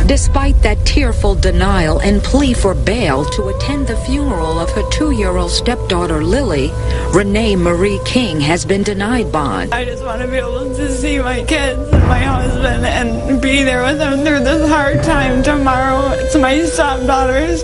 Despite that tearful denial and plea for bail to attend the funeral of her 2-year-old stepdaughter Lily, Renee Marie King has been denied bond. I just want to be able to see my kids and my husband and be there with them through this hard time. Tomorrow it's my stepdaughter's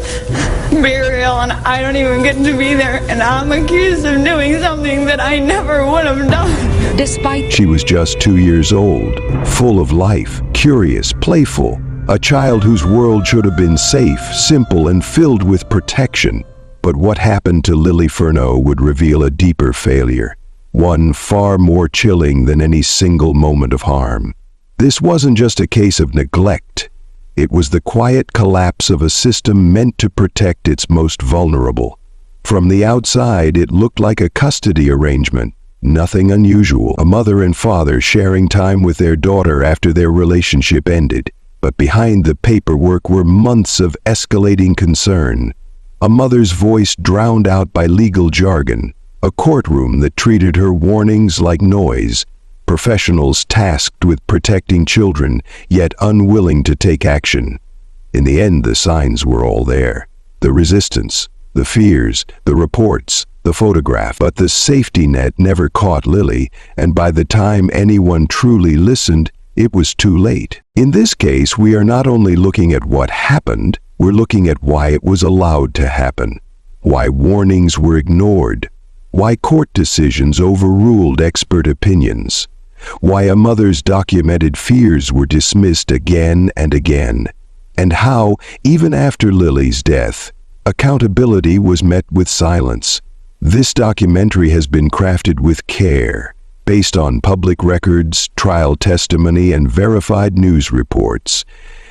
burial and I don't even get to be there, and I'm accused of doing something that I never would have done. Despite She was just 2 years old, full of life, curious, playful, a child whose world should have been safe, simple, and filled with protection. But what happened to Lily Furneaux would reveal a deeper failure, one far more chilling than any single moment of harm. This wasn't just a case of neglect. It was the quiet collapse of a system meant to protect its most vulnerable. From the outside, it looked like a custody arrangement. Nothing unusual, a mother and father sharing time with their daughter after their relationship ended. But behind the paperwork were months of escalating concern. A mother's voice drowned out by legal jargon, a courtroom that treated her warnings like noise, professionals tasked with protecting children, yet unwilling to take action. In the end, the signs were all there. The resistance, the fears, the reports, the photograph. But the safety net never caught Lily, and by the time anyone truly listened, it was too late. In this case, we are not only looking at what happened, we're looking at why it was allowed to happen, why warnings were ignored, why court decisions overruled expert opinions, why a mother's documented fears were dismissed again and again, and how, even after Lily's death, accountability was met with silence. This documentary has been crafted with care, based on public records, trial testimony, and verified news reports.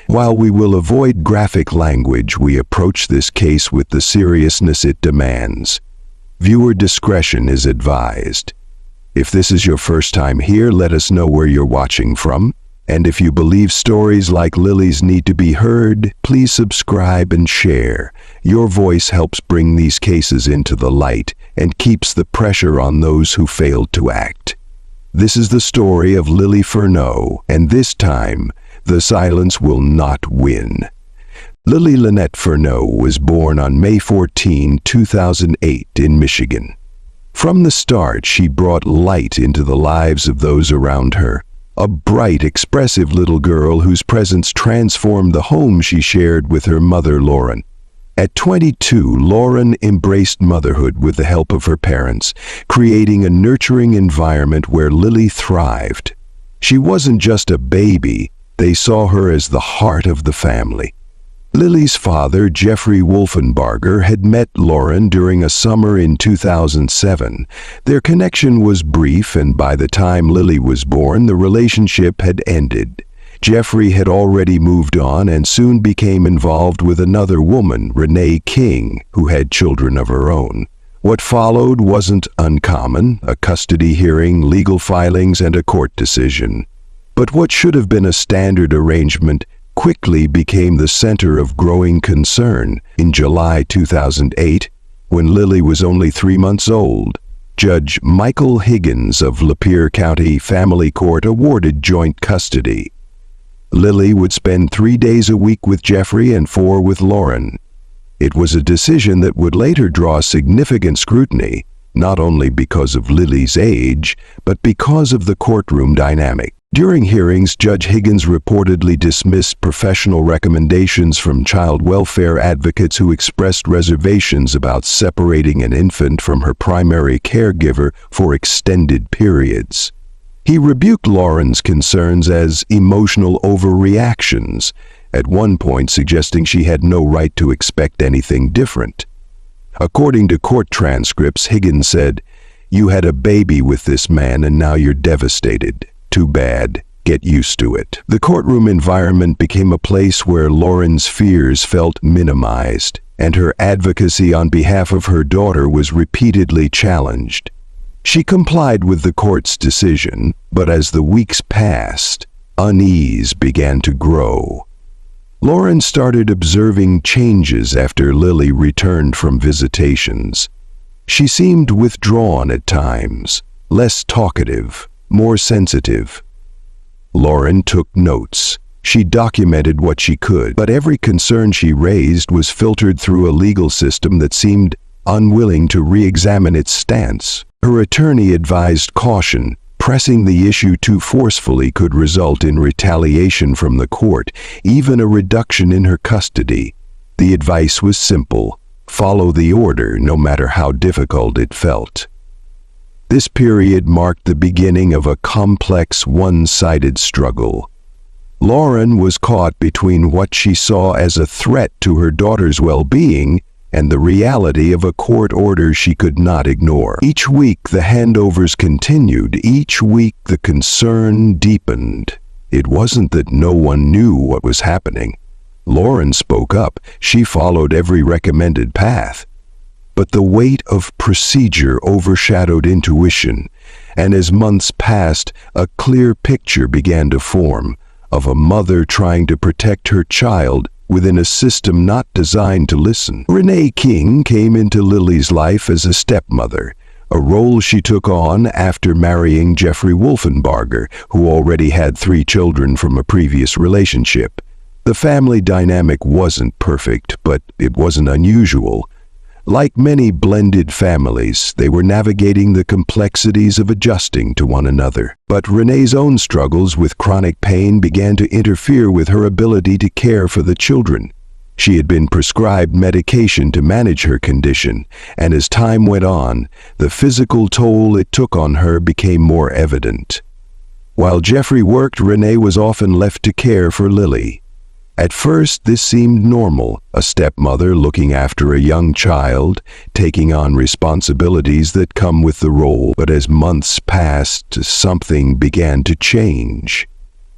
While we will avoid graphic language, we approach this case with the seriousness it demands. Viewer discretion is advised. If this is your first time here, let us know where you're watching from. And if you believe stories like Lily's need to be heard, please subscribe and share. Your voice helps bring these cases into the light and keeps the pressure on those who failed to act. This is the story of Lily Furneaux, and this time, the silence will not win. Lily Lynette Furneaux was born on May 14, 2008 in Michigan. From the start, she brought light into the lives of those around her. A bright, expressive little girl whose presence transformed the home she shared with her mother, Lauren. At 22, Lauren embraced motherhood with the help of her parents, creating a nurturing environment where Lily thrived. She wasn't just a baby, they saw her as the heart of the family. Lily's father, Jeffrey Wolfenbarger, had met Lauren during a summer in 2007. Their connection was brief, and by the time Lily was born, the relationship had ended. Jeffrey had already moved on and soon became involved with another woman, Renee King, who had children of her own. What followed wasn't uncommon: a custody hearing, legal filings, and a court decision. But what should have been a standard arrangement quickly became the center of growing concern. In July 2008, when Lily was only 3 months old, Judge Michael Higgins of Lapeer County Family Court awarded joint custody. Lily would spend 3 days a week with Jeffrey and 4 with Lauren. It was a decision that would later draw significant scrutiny, not only because of Lily's age, but because of the courtroom dynamic. During hearings, Judge Higgins reportedly dismissed professional recommendations from child welfare advocates who expressed reservations about separating an infant from her primary caregiver for extended periods. He rebuked Lauren's concerns as emotional overreactions, at one point suggesting she had no right to expect anything different. According to court transcripts, Higgins said, "You had a baby with this man and now you're devastated. Too bad. Get used to it." The courtroom environment became a place where Lauren's fears felt minimized, and her advocacy on behalf of her daughter was repeatedly challenged. She complied with the court's decision, but as the weeks passed, unease began to grow. Lauren started observing changes after Lily returned from visitations. She seemed withdrawn at times, less talkative, more sensitive. Lauren took notes. She documented what she could, but every concern she raised was filtered through a legal system that seemed unwilling to re-examine its stance. Her attorney advised caution. Pressing the issue too forcefully could result in retaliation from the court, even a reduction in her custody. The advice was simple: follow the order, no matter how difficult it felt. This period marked the beginning of a complex, one-sided struggle. Lauren was caught between what she saw as a threat to her daughter's well-being and the reality of a court order she could not ignore. Each week the handovers continued. Each week the concern deepened. It wasn't that no one knew what was happening. Lauren spoke up. She followed every recommended path. But the weight of procedure overshadowed intuition, and as months passed, a clear picture began to form of a mother trying to protect her child within a system not designed to listen. Renee King came into Lily's life as a stepmother, a role she took on after marrying Jeffrey Wolfenbarger, who already had 3 children from a previous relationship. The family dynamic wasn't perfect, but it wasn't unusual. Like many blended families, they were navigating the complexities of adjusting to one another. But Renee's own struggles with chronic pain began to interfere with her ability to care for the children. She had been prescribed medication to manage her condition, and as time went on, the physical toll it took on her became more evident. While Jeffrey worked, Renee was often left to care for Lily. At first, this seemed normal, a stepmother looking after a young child, taking on responsibilities that come with the role. But as months passed, something began to change.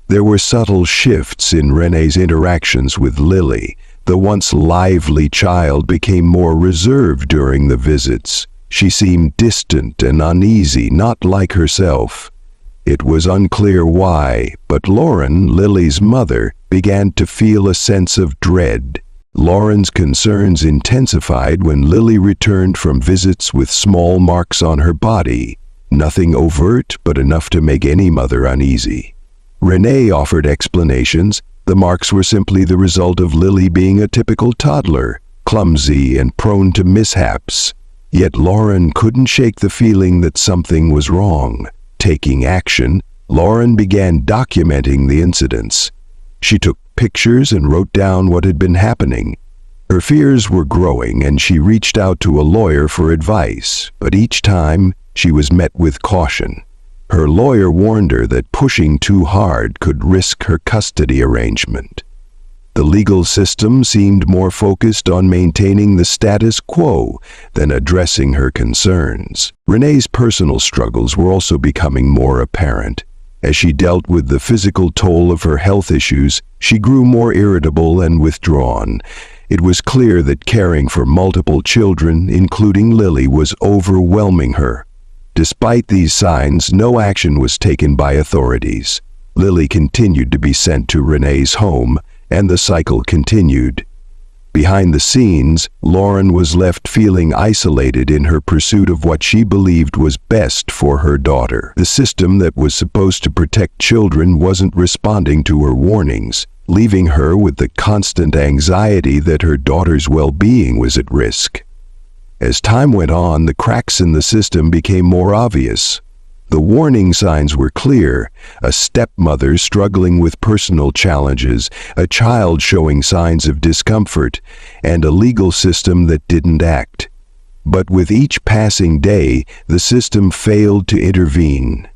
There were subtle shifts in Renee's interactions with Lily. The once lively child became more reserved during the visits. She seemed distant and uneasy, not like herself. It was unclear why, but Lauren, Lily's mother, began to feel a sense of dread. Lauren's concerns intensified when Lily returned from visits with small marks on her body. Nothing overt, but enough to make any mother uneasy. Renee offered explanations. The marks were simply the result of Lily being a typical toddler, clumsy and prone to mishaps. Yet Lauren couldn't shake the feeling that something was wrong. Taking action, Lauren began documenting the incidents. She took pictures and wrote down what had been happening. Her fears were growing, and she reached out to a lawyer for advice, but each time she was met with caution. Her lawyer warned her that pushing too hard could risk her custody arrangement. The legal system seemed more focused on maintaining the status quo than addressing her concerns. Renee's personal struggles were also becoming more apparent. As she dealt with the physical toll of her health issues, she grew more irritable and withdrawn. It was clear that caring for multiple children, including Lily, was overwhelming her. Despite these signs, no action was taken by authorities. Lily continued to be sent to Renee's home, and the cycle continued. Behind the scenes, Lauren was left feeling isolated in her pursuit of what she believed was best for her daughter. The system that was supposed to protect children wasn't responding to her warnings, leaving her with the constant anxiety that her daughter's well-being was at risk. As time went on, the cracks in the system became more obvious. The warning signs were clear: a stepmother struggling with personal challenges, a child showing signs of discomfort, and a legal system that didn't act. But with each passing day, the system failed to intervene.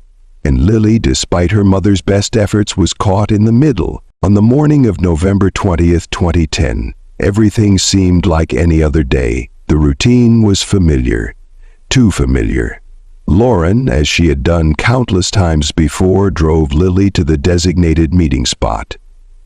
And Lily, despite her mother's best efforts, was caught in the middle. On the morning of November 20th, 2010, everything seemed like any other day. The routine was familiar, too familiar. Lauren, as she had done countless times before, drove Lily to the designated meeting spot.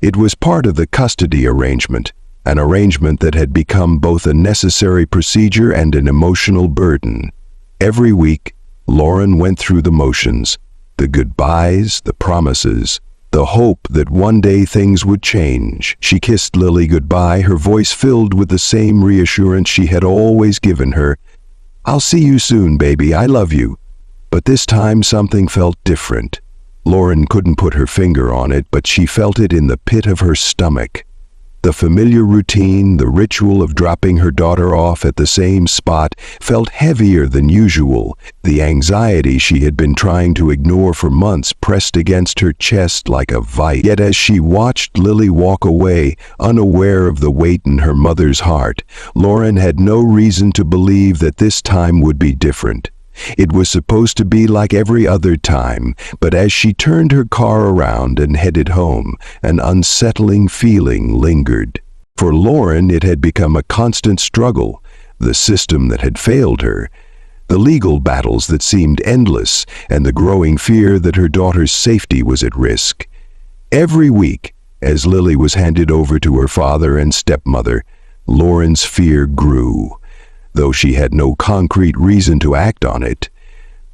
It was part of the custody arrangement, an arrangement that had become both a necessary procedure and an emotional burden. Every week, Lauren went through the motions, the goodbyes, the promises, the hope that one day things would change. She kissed Lily goodbye, her voice filled with the same reassurance she had always given her. "I'll see you soon, baby. I love you." But this time something felt different. Lauren couldn't put her finger on it, but she felt it in the pit of her stomach. The familiar routine, the ritual of dropping her daughter off at the same spot, felt heavier than usual. The anxiety she had been trying to ignore for months pressed against her chest like a vice. Yet as she watched Lily walk away, unaware of the weight in her mother's heart, Lauren had no reason to believe that this time would be different. It was supposed to be like every other time, but as she turned her car around and headed home, an unsettling feeling lingered. For Lauren, it had become a constant struggle, the system that had failed her, the legal battles that seemed endless, and the growing fear that her daughter's safety was at risk. Every week, as Lily was handed over to her father and stepmother, Lauren's fear grew, though she had no concrete reason to act on it.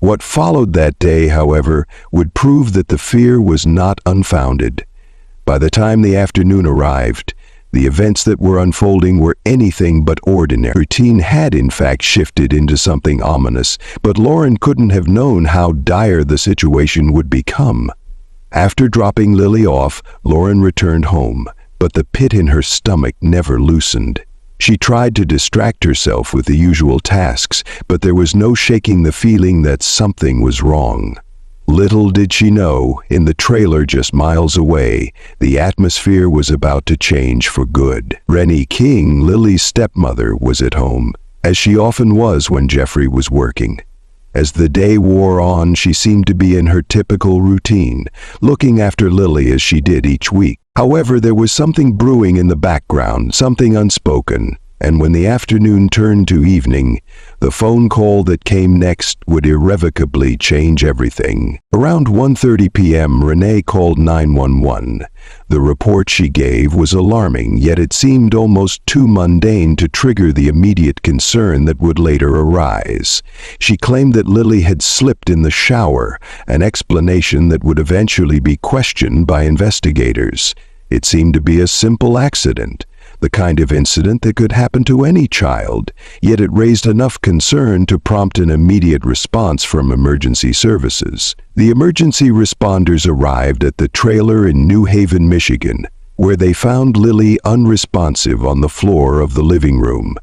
What followed that day, however, would prove that the fear was not unfounded. By the time the afternoon arrived, the events that were unfolding were anything but ordinary. Routine had in fact shifted into something ominous, but Lauren couldn't have known how dire the situation would become. After dropping Lily off, Lauren returned home, but the pit in her stomach never loosened. She tried to distract herself with the usual tasks, but there was no shaking the feeling that something was wrong. Little did she know, in the trailer just miles away, the atmosphere was about to change for good. Renee King, Lily's stepmother, was at home, as she often was when Jeffrey was working. As the day wore on, she seemed to be in her typical routine, looking after Lily as she did each week. However, there was something brewing in the background, something unspoken, and when the afternoon turned to evening, the phone call that came next would irrevocably change everything. Around 1:30 p.m., Renee called 911. The report she gave was alarming, yet it seemed almost too mundane to trigger the immediate concern that would later arise. She claimed that Lily had slipped in the shower, an explanation that would eventually be questioned by investigators. It seemed to be a simple accident, the kind of incident that could happen to any child, yet it raised enough concern to prompt an immediate response from emergency services. The emergency responders arrived at the trailer in New Haven, Michigan, where they found Lily unresponsive on the floor of the living room.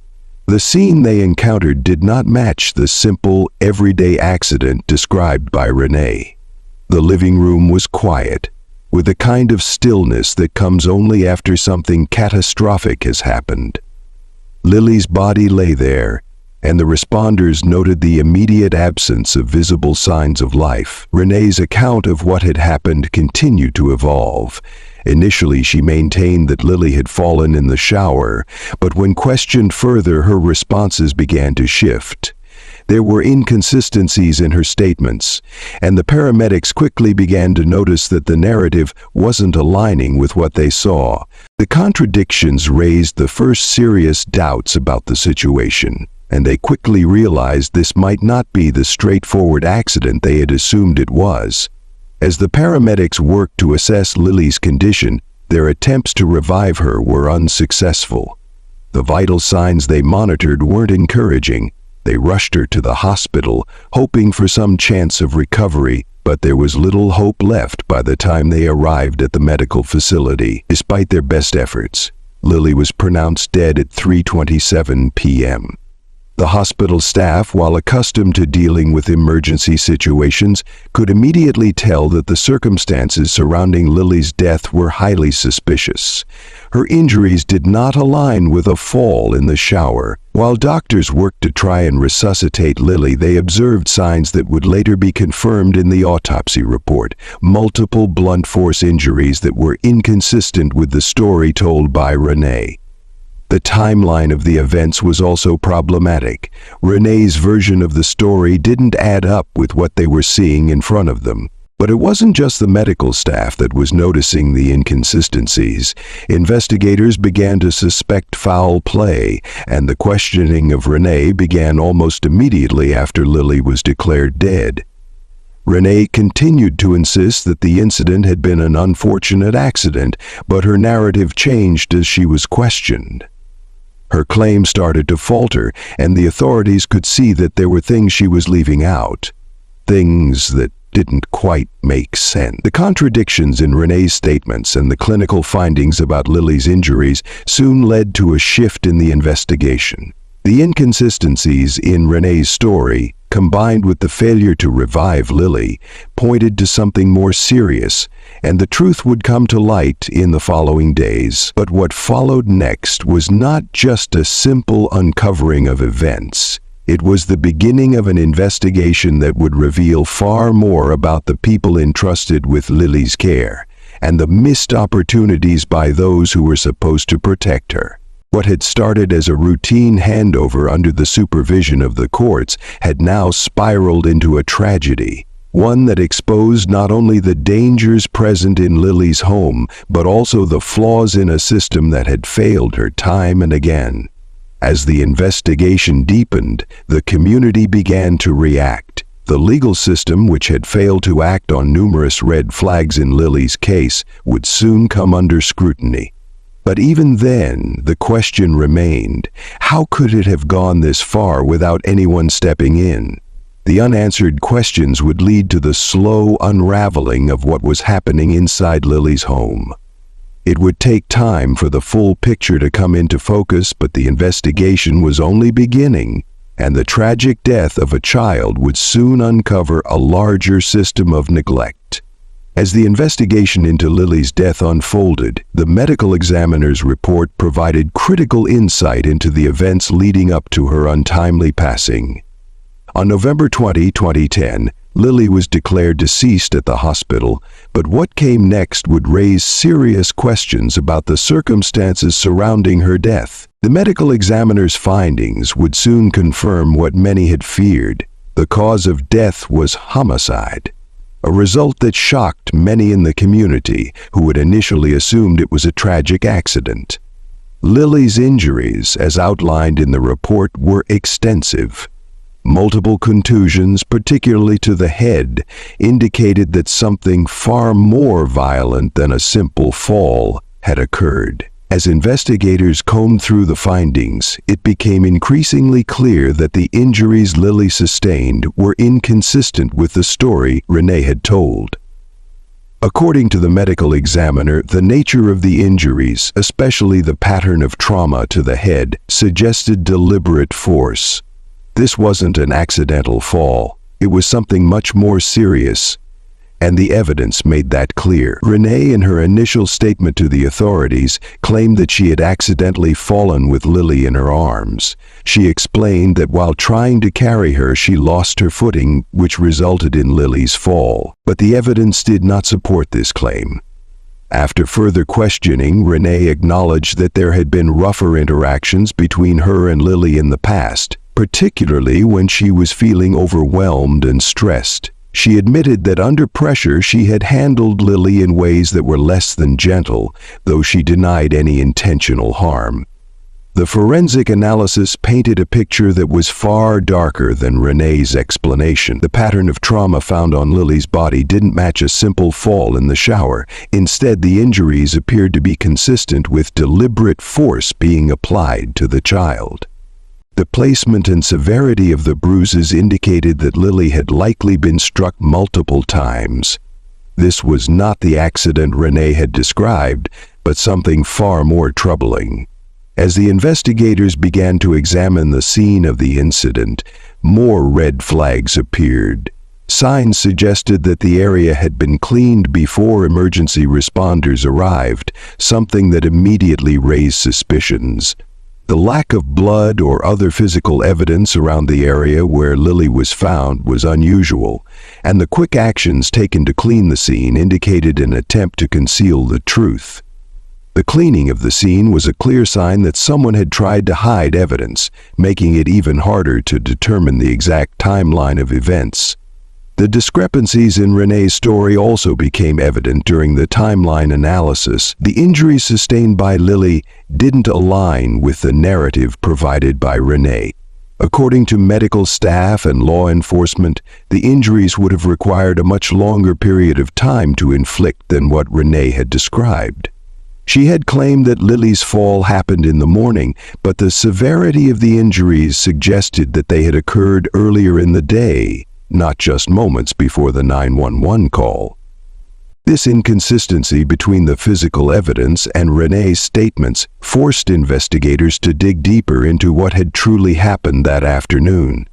The scene they encountered did not match the simple, everyday accident described by Renee. The living room was quiet, with a kind of stillness that comes only after something catastrophic has happened. Lily's body lay there, and the responders noted the immediate absence of visible signs of life. Renee's account of what had happened continued to evolve. Initially, she maintained that Lily had fallen in the shower, but when questioned further, her responses began to shift. There were inconsistencies in her statements, and the paramedics quickly began to notice that the narrative wasn't aligning with what they saw. The contradictions raised the first serious doubts about the situation, and they quickly realized this might not be the straightforward accident they had assumed it was. As the paramedics worked to assess Lily's condition, their attempts to revive her were unsuccessful. The vital signs they monitored weren't encouraging. They rushed her to the hospital, hoping for some chance of recovery, but there was little hope left by the time they arrived at the medical facility. Despite their best efforts, Lily was pronounced dead at 3:27 p.m. The hospital staff, while accustomed to dealing with emergency situations, could immediately tell that the circumstances surrounding Lily's death were highly suspicious. Her injuries did not align with a fall in the shower. While doctors worked to try and resuscitate Lily, they observed signs that would later be confirmed in the autopsy report: multiple blunt force injuries that were inconsistent with the story told by Renee. The timeline of the events was also problematic. Renee's version of the story didn't add up with what they were seeing in front of them. But it wasn't just the medical staff that was noticing the inconsistencies. Investigators began to suspect foul play, and the questioning of Renee began almost immediately after Lily was declared dead. Renee continued to insist that the incident had been an unfortunate accident, but her narrative changed as she was questioned. Her claim started to falter, and the authorities could see that there were things she was leaving out. Things that didn't quite make sense. The contradictions in Renee's statements and the clinical findings about Lily's injuries soon led to a shift in the investigation. The inconsistencies in Renee's story, combined with the failure to revive Lily, pointed to something more serious, and the truth would come to light in the following days. But what followed next was not just a simple uncovering of events. It was the beginning of an investigation that would reveal far more about the people entrusted with Lily's care, and the missed opportunities by those who were supposed to protect her. What had started as a routine handover under the supervision of the courts had now spiraled into a tragedy, one that exposed not only the dangers present in Lily's home, but also the flaws in a system that had failed her time and again. As the investigation deepened, the community began to react. The legal system, which had failed to act on numerous red flags in Lily's case, would soon come under scrutiny. But even then, the question remained, how could it have gone this far without anyone stepping in? The unanswered questions would lead to the slow unraveling of what was happening inside Lily's home. It would take time for the full picture to come into focus, but the investigation was only beginning, and the tragic death of a child would soon uncover a larger system of neglect. As the investigation into Lily's death unfolded, the medical examiner's report provided critical insight into the events leading up to her untimely passing. On November 20, 2010, Lily was declared deceased at the hospital, but what came next would raise serious questions about the circumstances surrounding her death. The medical examiner's findings would soon confirm what many had feared. The cause of death was homicide, a result that shocked many in the community who had initially assumed it was a tragic accident. Lily's injuries, as outlined in the report, were extensive. Multiple contusions, particularly to the head, indicated that something far more violent than a simple fall had occurred. As investigators combed through the findings, it became increasingly clear that the injuries Lily sustained were inconsistent with the story Renee had told. According to the medical examiner, the nature of the injuries, especially the pattern of trauma to the head, suggested deliberate force. This wasn't an accidental fall. It was something much more serious, and the evidence made that clear. Renee, in her initial statement to the authorities, claimed that she had accidentally fallen with Lily in her arms. She explained that while trying to carry her, she lost her footing, which resulted in Lily's fall. But the evidence did not support this claim. After further questioning, Renee acknowledged that there had been rougher interactions between her and Lily in the past, particularly when she was feeling overwhelmed and stressed. She admitted that under pressure she had handled Lily in ways that were less than gentle, though she denied any intentional harm. The forensic analysis painted a picture that was far darker than Renee's explanation. The pattern of trauma found on Lily's body didn't match a simple fall in the shower. Instead, the injuries appeared to be consistent with deliberate force being applied to the child. The placement and severity of the bruises indicated that Lily had likely been struck multiple times. This was not the accident Renee had described, but something far more troubling. As the investigators began to examine the scene of the incident, more red flags appeared. Signs suggested that the area had been cleaned before emergency responders arrived, something that immediately raised suspicions. The lack of blood or other physical evidence around the area where Lily was found was unusual, and the quick actions taken to clean the scene indicated an attempt to conceal the truth. The cleaning of the scene was a clear sign that someone had tried to hide evidence, making it even harder to determine the exact timeline of events. The discrepancies in Renee's story also became evident during the timeline analysis. The injuries sustained by Lily didn't align with the narrative provided by Renee. According to medical staff and law enforcement, the injuries would have required a much longer period of time to inflict than what Renee had described. She had claimed that Lily's fall happened in the morning, but the severity of the injuries suggested that they had occurred earlier in the day. not just moments before the 911 call. This inconsistency between the physical evidence and Renee's statements forced investigators to dig deeper into what had truly happened that afternoon.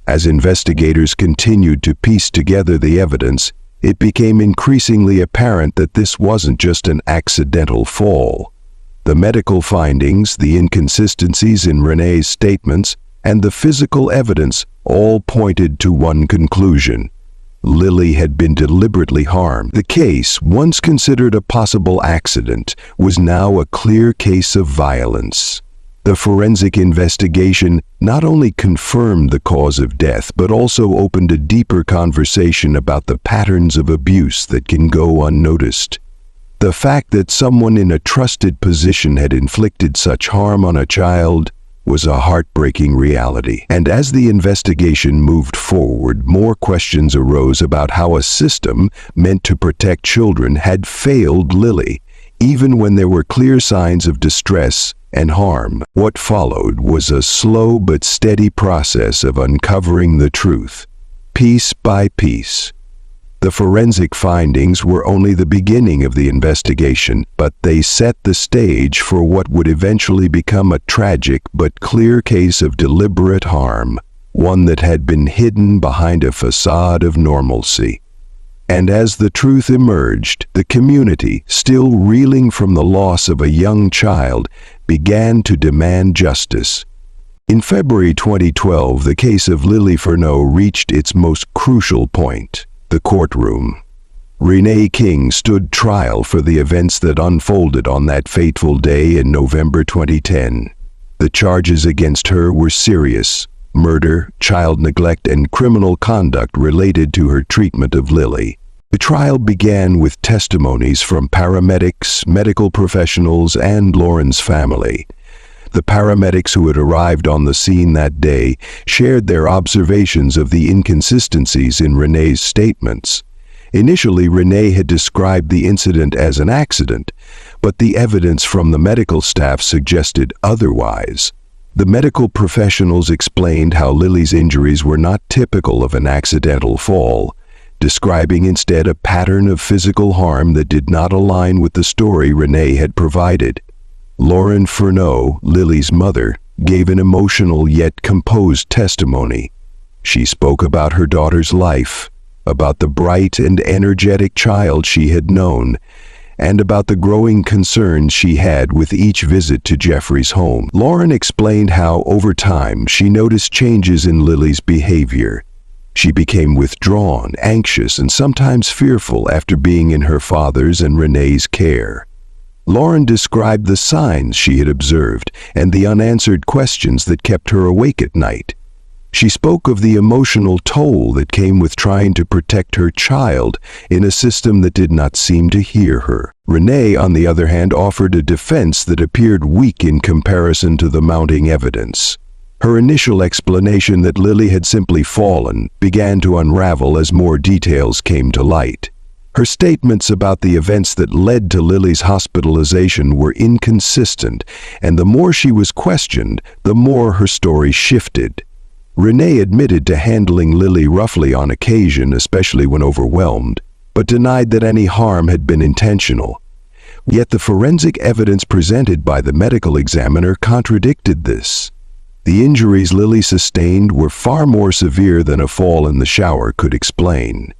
As investigators continued to piece together the evidence, it became increasingly apparent that this wasn't just an accidental fall. The medical findings, the inconsistencies in Renee's statements, and the physical evidence all pointed to one conclusion: Lily had been deliberately harmed. The case, once considered a possible accident, was now a clear case of violence. The forensic investigation not only confirmed the cause of death, but also opened a deeper conversation about the patterns of abuse that can go unnoticed. The fact that someone in a trusted position had inflicted such harm on a child was a heartbreaking reality. And as the investigation moved forward, more questions arose about how a system meant to protect children had failed Lily, even when there were clear signs of distress and harm. What followed was a slow but steady process of uncovering the truth, piece by piece. The forensic findings were only the beginning of the investigation, but they set the stage for what would eventually become a tragic but clear case of deliberate harm, one that had been hidden behind a facade of normalcy. And as the truth emerged, the community, still reeling from the loss of a young child, began to demand justice. In February 2012, the case of Lily Furneaux reached its most crucial point: the courtroom. Renee King stood trial for the events that unfolded on that fateful day in November 2010. The charges against her were serious: murder, child neglect, and criminal conduct related to her treatment of Lily. The trial began with testimonies from paramedics, medical professionals, and Lauren's family. The paramedics who had arrived on the scene that day shared their observations of the inconsistencies in Renee's statements. Initially, Renee had described the incident as an accident, but the evidence from the medical staff suggested otherwise. The medical professionals explained how Lily's injuries were not typical of an accidental fall, describing instead a pattern of physical harm that did not align with the story Renee had provided. Lauren Furneaux, Lily's mother, gave an emotional yet composed testimony. She spoke about her daughter's life, about the bright and energetic child she had known, and about the growing concerns she had with each visit to Jeffrey's home. Lauren explained how, over time, she noticed changes in Lily's behavior. She became withdrawn, anxious, and sometimes fearful after being in her father's and Renee's care. Lauren described the signs she had observed and the unanswered questions that kept her awake at night. She spoke of the emotional toll that came with trying to protect her child in a system that did not seem to hear her. Renee, on the other hand, offered a defense that appeared weak in comparison to the mounting evidence. Her initial explanation that Lily had simply fallen began to unravel as more details came to light. Her statements about the events that led to Lily's hospitalization were inconsistent, and the more she was questioned, the more her story shifted. Renee admitted to handling Lily roughly on occasion, especially when overwhelmed, but denied that any harm had been intentional. Yet the forensic evidence presented by the medical examiner contradicted this. The injuries Lily sustained were far more severe than a fall in the shower could explain.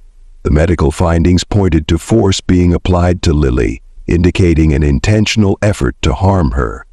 The medical findings pointed to force being applied to Lily, indicating an intentional effort to harm her.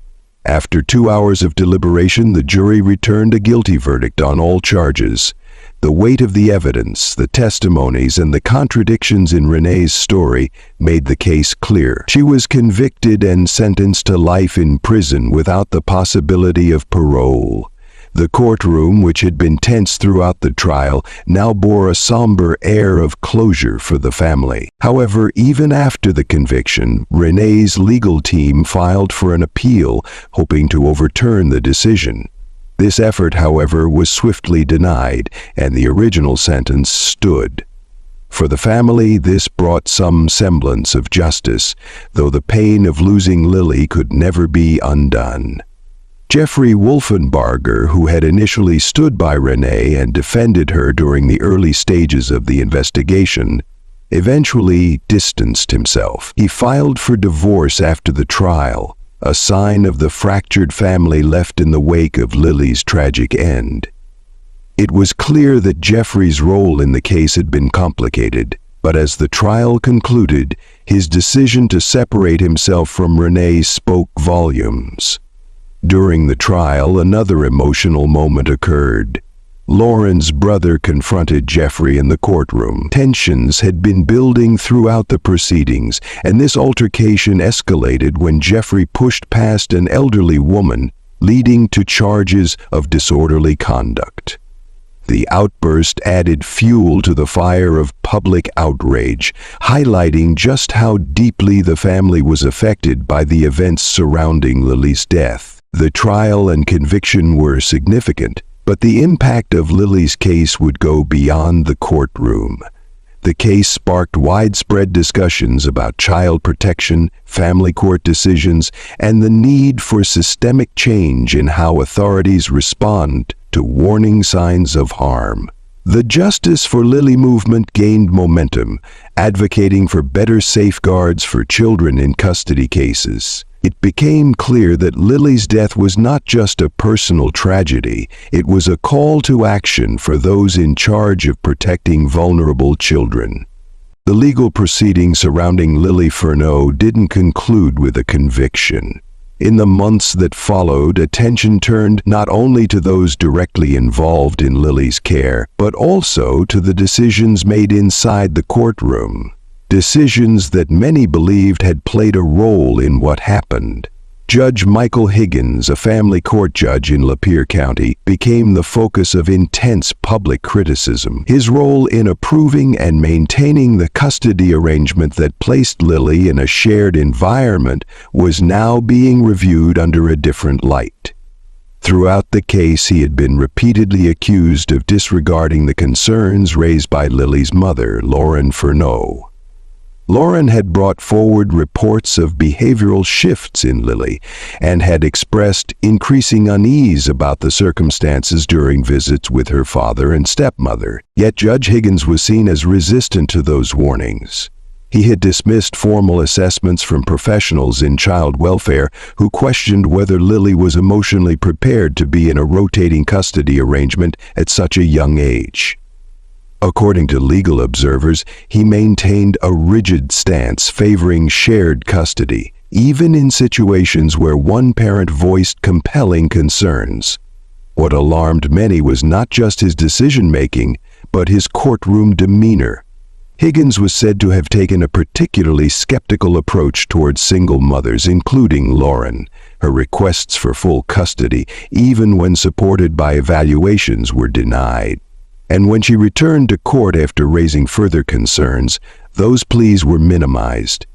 After 2 hours of deliberation, the jury returned a guilty verdict on all charges. The weight of the evidence, the testimonies, and the contradictions in Renee's story made the case clear. She was convicted and sentenced to life in prison without the possibility of parole. The courtroom, which had been tense throughout the trial, now bore a somber air of closure for the family. However, even after the conviction, Renee's legal team filed for an appeal, hoping to overturn the decision. This effort, however, was swiftly denied, and the original sentence stood. For the family, this brought some semblance of justice, though the pain of losing Lily could never be undone. Jeffrey Wolfenbarger, who had initially stood by Renee and defended her during the early stages of the investigation, eventually distanced himself. He filed for divorce after the trial, a sign of the fractured family left in the wake of Lily's tragic end. It was clear that Jeffrey's role in the case had been complicated, but as the trial concluded, his decision to separate himself from Renee spoke volumes. During the trial, another emotional moment occurred. Lauren's brother confronted Jeffrey in the courtroom. Tensions had been building throughout the proceedings, and this altercation escalated when Jeffrey pushed past an elderly woman, leading to charges of disorderly conduct. The outburst added fuel to the fire of public outrage, highlighting just how deeply the family was affected by the events surrounding Lily's death. The trial and conviction were significant, but the impact of Lily's case would go beyond the courtroom. The case sparked widespread discussions about child protection, family court decisions, and the need for systemic change in how authorities respond to warning signs of harm. The Justice for Lily movement gained momentum, advocating for better safeguards for children in custody cases. It became clear that Lily's death was not just a personal tragedy, it was a call to action for those in charge of protecting vulnerable children. The legal proceedings surrounding Lily Furneaux didn't conclude with a conviction. In the months that followed, attention turned not only to those directly involved in Lily's care, but also to the decisions made inside the courtroom. Decisions that many believed had played a role in what happened. Judge Michael Higgins, a family court judge in Lapeer County, became the focus of intense public criticism. His role in approving and maintaining the custody arrangement that placed Lily in a shared environment was now being reviewed under a different light. Throughout the case, he had been repeatedly accused of disregarding the concerns raised by Lily's mother, Lauren Furneaux. Lauren had brought forward reports of behavioral shifts in Lily and had expressed increasing unease about the circumstances during visits with her father and stepmother. Yet Judge Higgins was seen as resistant to those warnings. He had dismissed formal assessments from professionals in child welfare who questioned whether Lily was emotionally prepared to be in a rotating custody arrangement at such a young age. According to legal observers, he maintained a rigid stance favoring shared custody, even in situations where one parent voiced compelling concerns. What alarmed many was not just his decision-making, but his courtroom demeanor. Higgins was said to have taken a particularly skeptical approach towards single mothers, including Lauren. Her requests for full custody, even when supported by evaluations, were denied. And when she returned to court after raising further concerns, those pleas were minimized.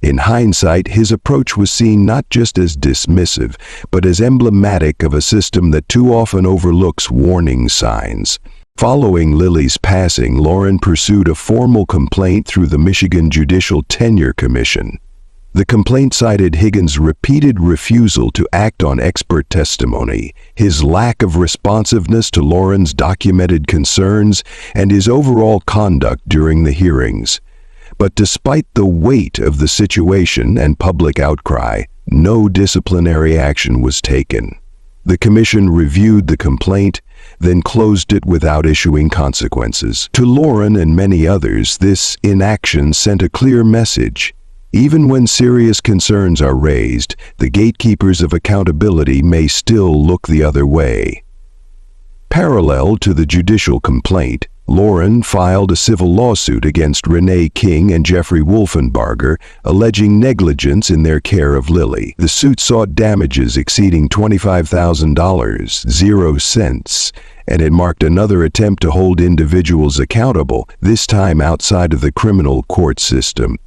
In hindsight, his approach was seen not just as dismissive, but as emblematic of a system that too often overlooks warning signs. Following Lily's passing, Lauren pursued a formal complaint through the Michigan Judicial Tenure Commission. The complaint cited Higgins' repeated refusal to act on expert testimony, his lack of responsiveness to Lauren's documented concerns, and his overall conduct during the hearings. But despite the weight of the situation and public outcry, no disciplinary action was taken. The commission reviewed the complaint, then closed it without issuing consequences. To Lauren and many others, this inaction sent a clear message. Even when serious concerns are raised, the gatekeepers of accountability may still look the other way. Parallel to the judicial complaint, Lauren filed a civil lawsuit against Renee King and Jeffrey Wolfenbarger, alleging negligence in their care of Lily. The suit sought damages exceeding $25,000, 0 cents, and it marked another attempt to hold individuals accountable, this time outside of the criminal court system.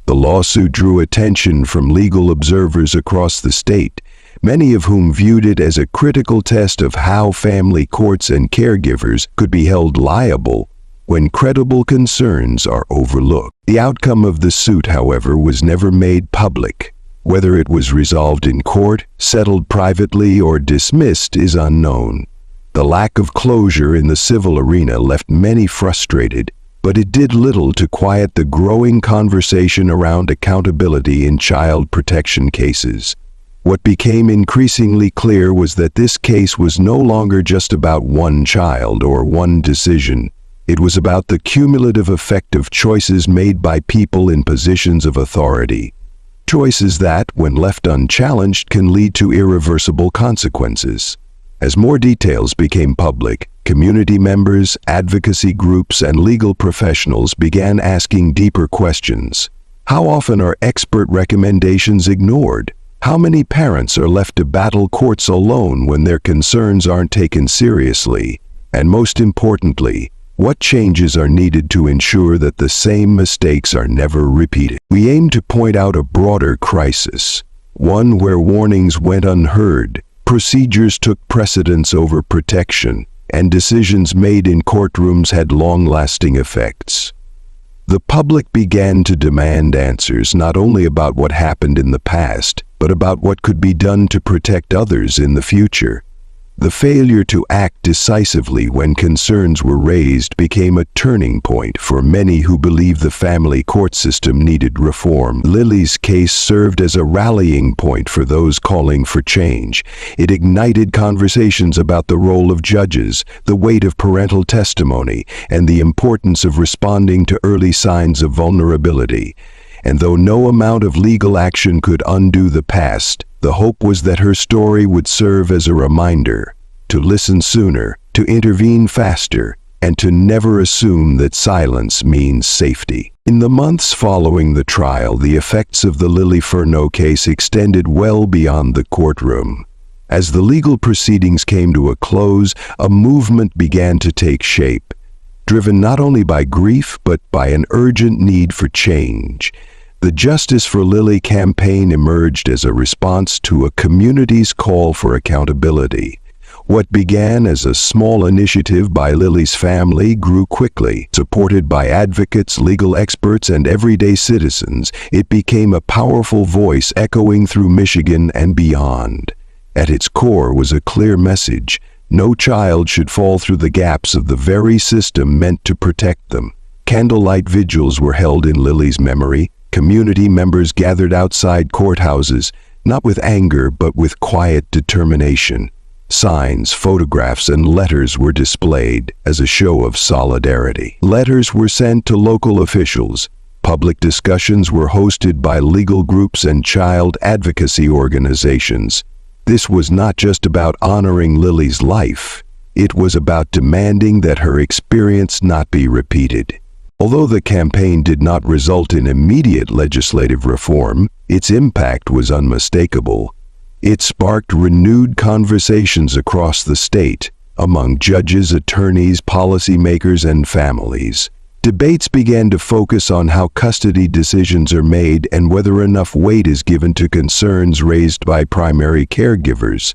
The lawsuit drew attention from legal observers across the state, many of whom viewed it as a critical test of how family courts and caregivers could be held liable when credible concerns are overlooked. The outcome of the suit, however, was never made public. Whether it was resolved in court, settled privately, or dismissed is unknown. The lack of closure in the civil arena left many frustrated, but it did little to quiet the growing conversation around accountability in child protection cases. What became increasingly clear was that this case was no longer just about one child or one decision. It was about the cumulative effect of choices made by people in positions of authority. Choices that, when left unchallenged, can lead to irreversible consequences. As more details became public, community members, advocacy groups, and legal professionals began asking deeper questions. How often are expert recommendations ignored? How many parents are left to battle courts alone when their concerns aren't taken seriously? And most importantly, what changes are needed to ensure that the same mistakes are never repeated? We aim to point out a broader crisis, one where warnings went unheard, procedures took precedence over protection, and decisions made in courtrooms had long-lasting effects. The public began to demand answers not only about what happened in the past, but about what could be done to protect others in the future. The failure to act decisively when concerns were raised became a turning point for many who believed the family court system needed reform. Lily's case served as a rallying point for those calling for change. It ignited conversations about the role of judges, the weight of parental testimony, and the importance of responding to early signs of vulnerability. And though no amount of legal action could undo the past, the hope was that her story would serve as a reminder to listen sooner, to intervene faster, and to never assume that silence means safety. In the months following the trial, the effects of the Lily Furneaux case extended well beyond the courtroom. As the legal proceedings came to a close, a movement began to take shape, driven not only by grief but by an urgent need for change. The Justice for Lily campaign emerged as a response to a community's call for accountability. What began as a small initiative by Lily's family grew quickly. Supported by advocates, legal experts, and everyday citizens, it became a powerful voice echoing through Michigan and beyond. At its core was a clear message: no child should fall through the gaps of the very system meant to protect them. Candlelight vigils were held in Lily's memory. Community members gathered outside courthouses, not with anger but with quiet determination. Signs, photographs, and letters were displayed as a show of solidarity. Letters were sent to local officials. Public discussions were hosted by legal groups and child advocacy organizations. This was not just about honoring Lily's life. It was about demanding that her experience not be repeated. Although the campaign did not result in immediate legislative reform, its impact was unmistakable. It sparked renewed conversations across the state, among judges, attorneys, policymakers, and families. Debates began to focus on how custody decisions are made and whether enough weight is given to concerns raised by primary caregivers.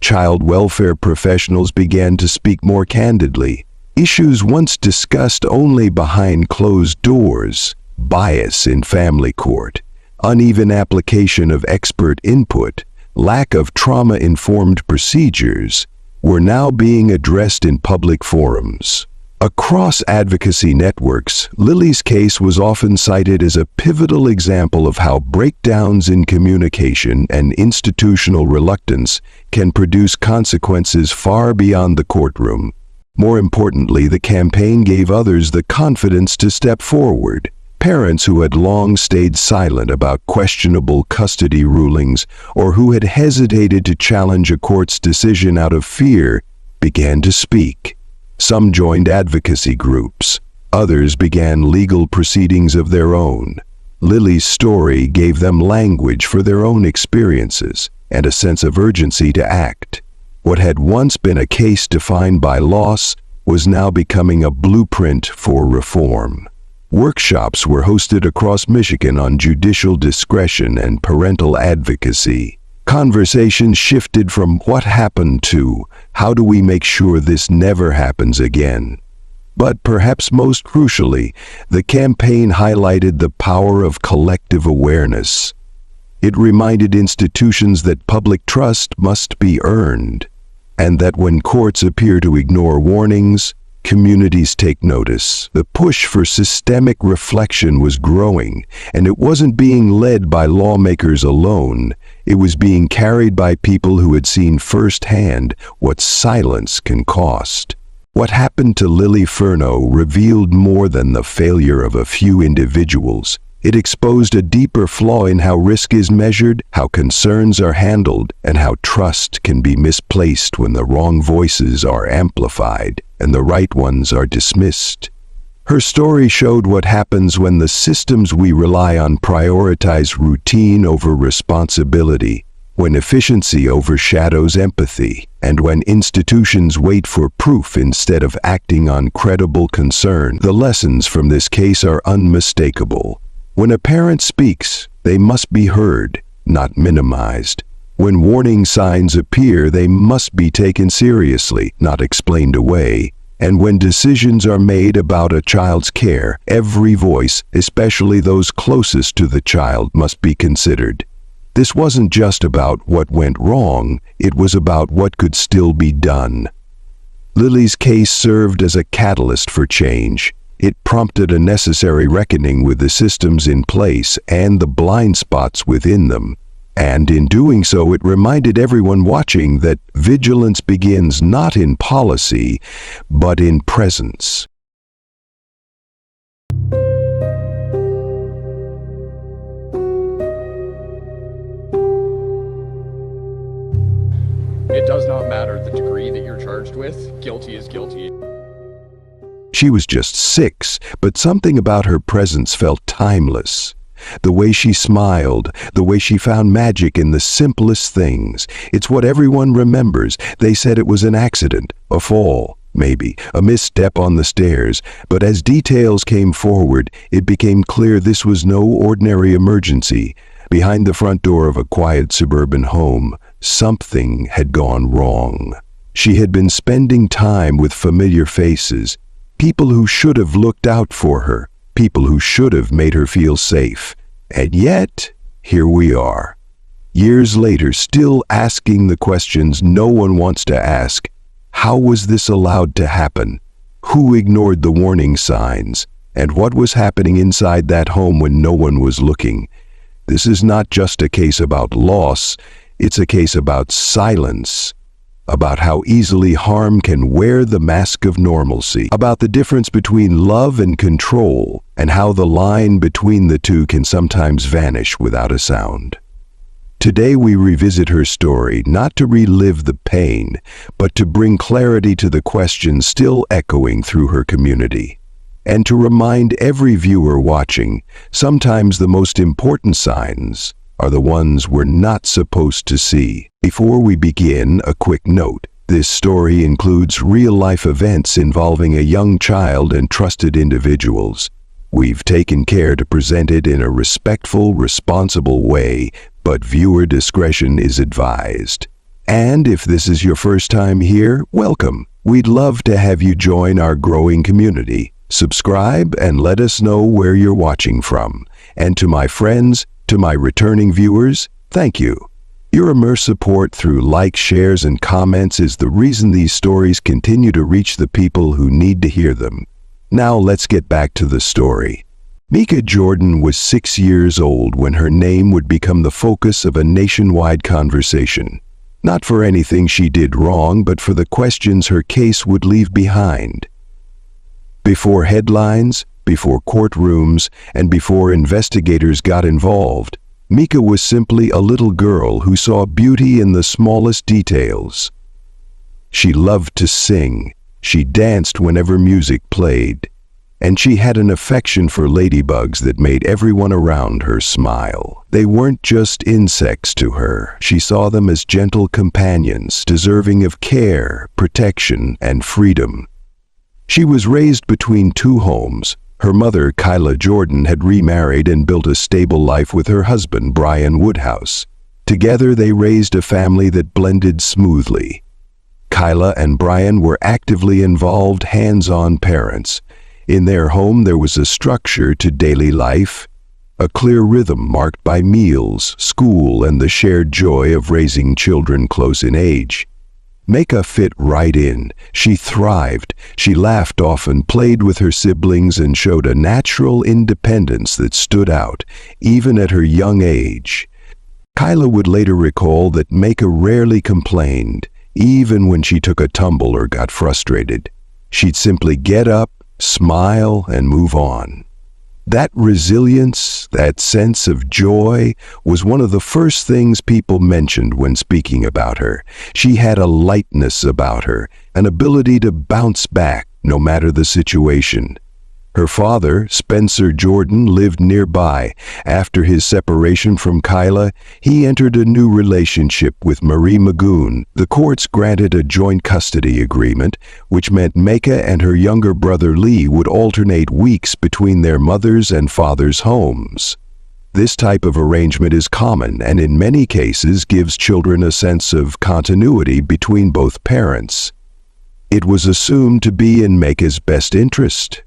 Child welfare professionals began to speak more candidly. Issues once discussed only behind closed doors, bias in family court, uneven application of expert input, lack of trauma-informed procedures, were now being addressed in public forums. Across advocacy networks, Lily's case was often cited as a pivotal example of how breakdowns in communication and institutional reluctance can produce consequences far beyond the courtroom. More importantly, the campaign gave others the confidence to step forward. Parents who had long stayed silent about questionable custody rulings or who had hesitated to challenge a court's decision out of fear began to speak. Some joined advocacy groups. Others began legal proceedings of their own. Lily's story gave them language for their own experiences and a sense of urgency to act. What had once been a case defined by loss was now becoming a blueprint for reform. Workshops were hosted across Michigan on judicial discretion and parental advocacy. Conversations shifted from what happened to how do we make sure this never happens again. But perhaps most crucially, the campaign highlighted the power of collective awareness. It reminded institutions that public trust must be earned, and that when courts appear to ignore warnings, communities take notice. The push for systemic reflection was growing, and it wasn't being led by lawmakers alone. It was being carried by people who had seen firsthand what silence can cost. What happened to Lily Furneaux revealed more than the failure of a few individuals. It exposed a deeper flaw in how risk is measured, how concerns are handled, and how trust can be misplaced when the wrong voices are amplified and the right ones are dismissed. Her story showed what happens when the systems we rely on prioritize routine over responsibility, when efficiency overshadows empathy, and when institutions wait for proof instead of acting on credible concern. The lessons from this case are unmistakable. When a parent speaks, they must be heard, not minimized. When warning signs appear, they must be taken seriously, not explained away. And when decisions are made about a child's care, every voice, especially those closest to the child, must be considered. This wasn't just about what went wrong, it was about what could still be done. Lily's case served as a catalyst for change. It prompted a necessary reckoning with the systems in place and the blind spots within them. And in doing so, it reminded everyone watching that vigilance begins not in policy, but in presence. It does not matter the degree that you're charged with. Guilty is guilty. She was just 6, but something about her presence felt timeless. The way she smiled, the way she found magic in the simplest things. It's what everyone remembers. They said it was an accident, a fall, maybe, a misstep on the stairs. But as details came forward, it became clear this was no ordinary emergency. Behind the front door of a quiet suburban home, something had gone wrong. She had been spending time with familiar faces, people who should have looked out for her, people who should have made her feel safe. And yet, here we are, years later, still asking the questions no one wants to ask. How was this allowed to happen? Who ignored the warning signs? And what was happening inside that home when no one was looking? This is not just a case about loss, it's a case about silence, about how easily harm can wear the mask of normalcy, about the difference between love and control, and how the line between the two can sometimes vanish without a sound. Today we revisit her story, not to relive the pain, but to bring clarity to the questions still echoing through her community. And to remind every viewer watching, sometimes the most important signs are the ones we're not supposed to see. Before we begin, a quick note. This story includes real-life events involving a young child and trusted individuals. We've taken care to present it in a respectful, responsible way, but viewer discretion is advised. And if this is your first time here, welcome. We'd love to have you join our growing community. Subscribe and let us know where you're watching from. And to my friends, to my returning viewers, thank you. Your immense support through likes, shares, and comments is the reason these stories continue to reach the people who need to hear them. Now let's get back to the story. Mika Jordan was 6 years old when her name would become the focus of a nationwide conversation. Not for anything she did wrong, but for the questions her case would leave behind. Before headlines, before courtrooms, and before investigators got involved, Mika was simply a little girl who saw beauty in the smallest details. She loved to sing, she danced whenever music played, and she had an affection for ladybugs that made everyone around her smile. They weren't just insects to her. She saw them as gentle companions, deserving of care, protection, and freedom. She was raised between two homes. Her mother, Kyla Jordan, had remarried and built a stable life with her husband, Brian Woodhouse. Together they raised a family that blended smoothly. Kyla and Brian were actively involved, hands-on parents. In their home there was a structure to daily life, a clear rhythm marked by meals, school, and the shared joy of raising children close in age. Mika fit right in. She thrived. She laughed often, played with her siblings, and showed a natural independence that stood out, even at her young age. Kyla would later recall that Mika rarely complained, even when she took a tumble or got frustrated. She'd simply get up, smile, and move on. That resilience, that sense of joy, was one of the first things people mentioned when speaking about her. She had a lightness about her, an ability to bounce back no matter the situation. Her father, Spencer Jordan, lived nearby. After his separation from Kyla, he entered a new relationship with Marie Magoon. The courts granted a joint custody agreement, which meant Mika and her younger brother Lee would alternate weeks between their mother's and father's homes. This type of arrangement is common and in many cases gives children a sense of continuity between both parents. It was assumed to be in Mika's best interest.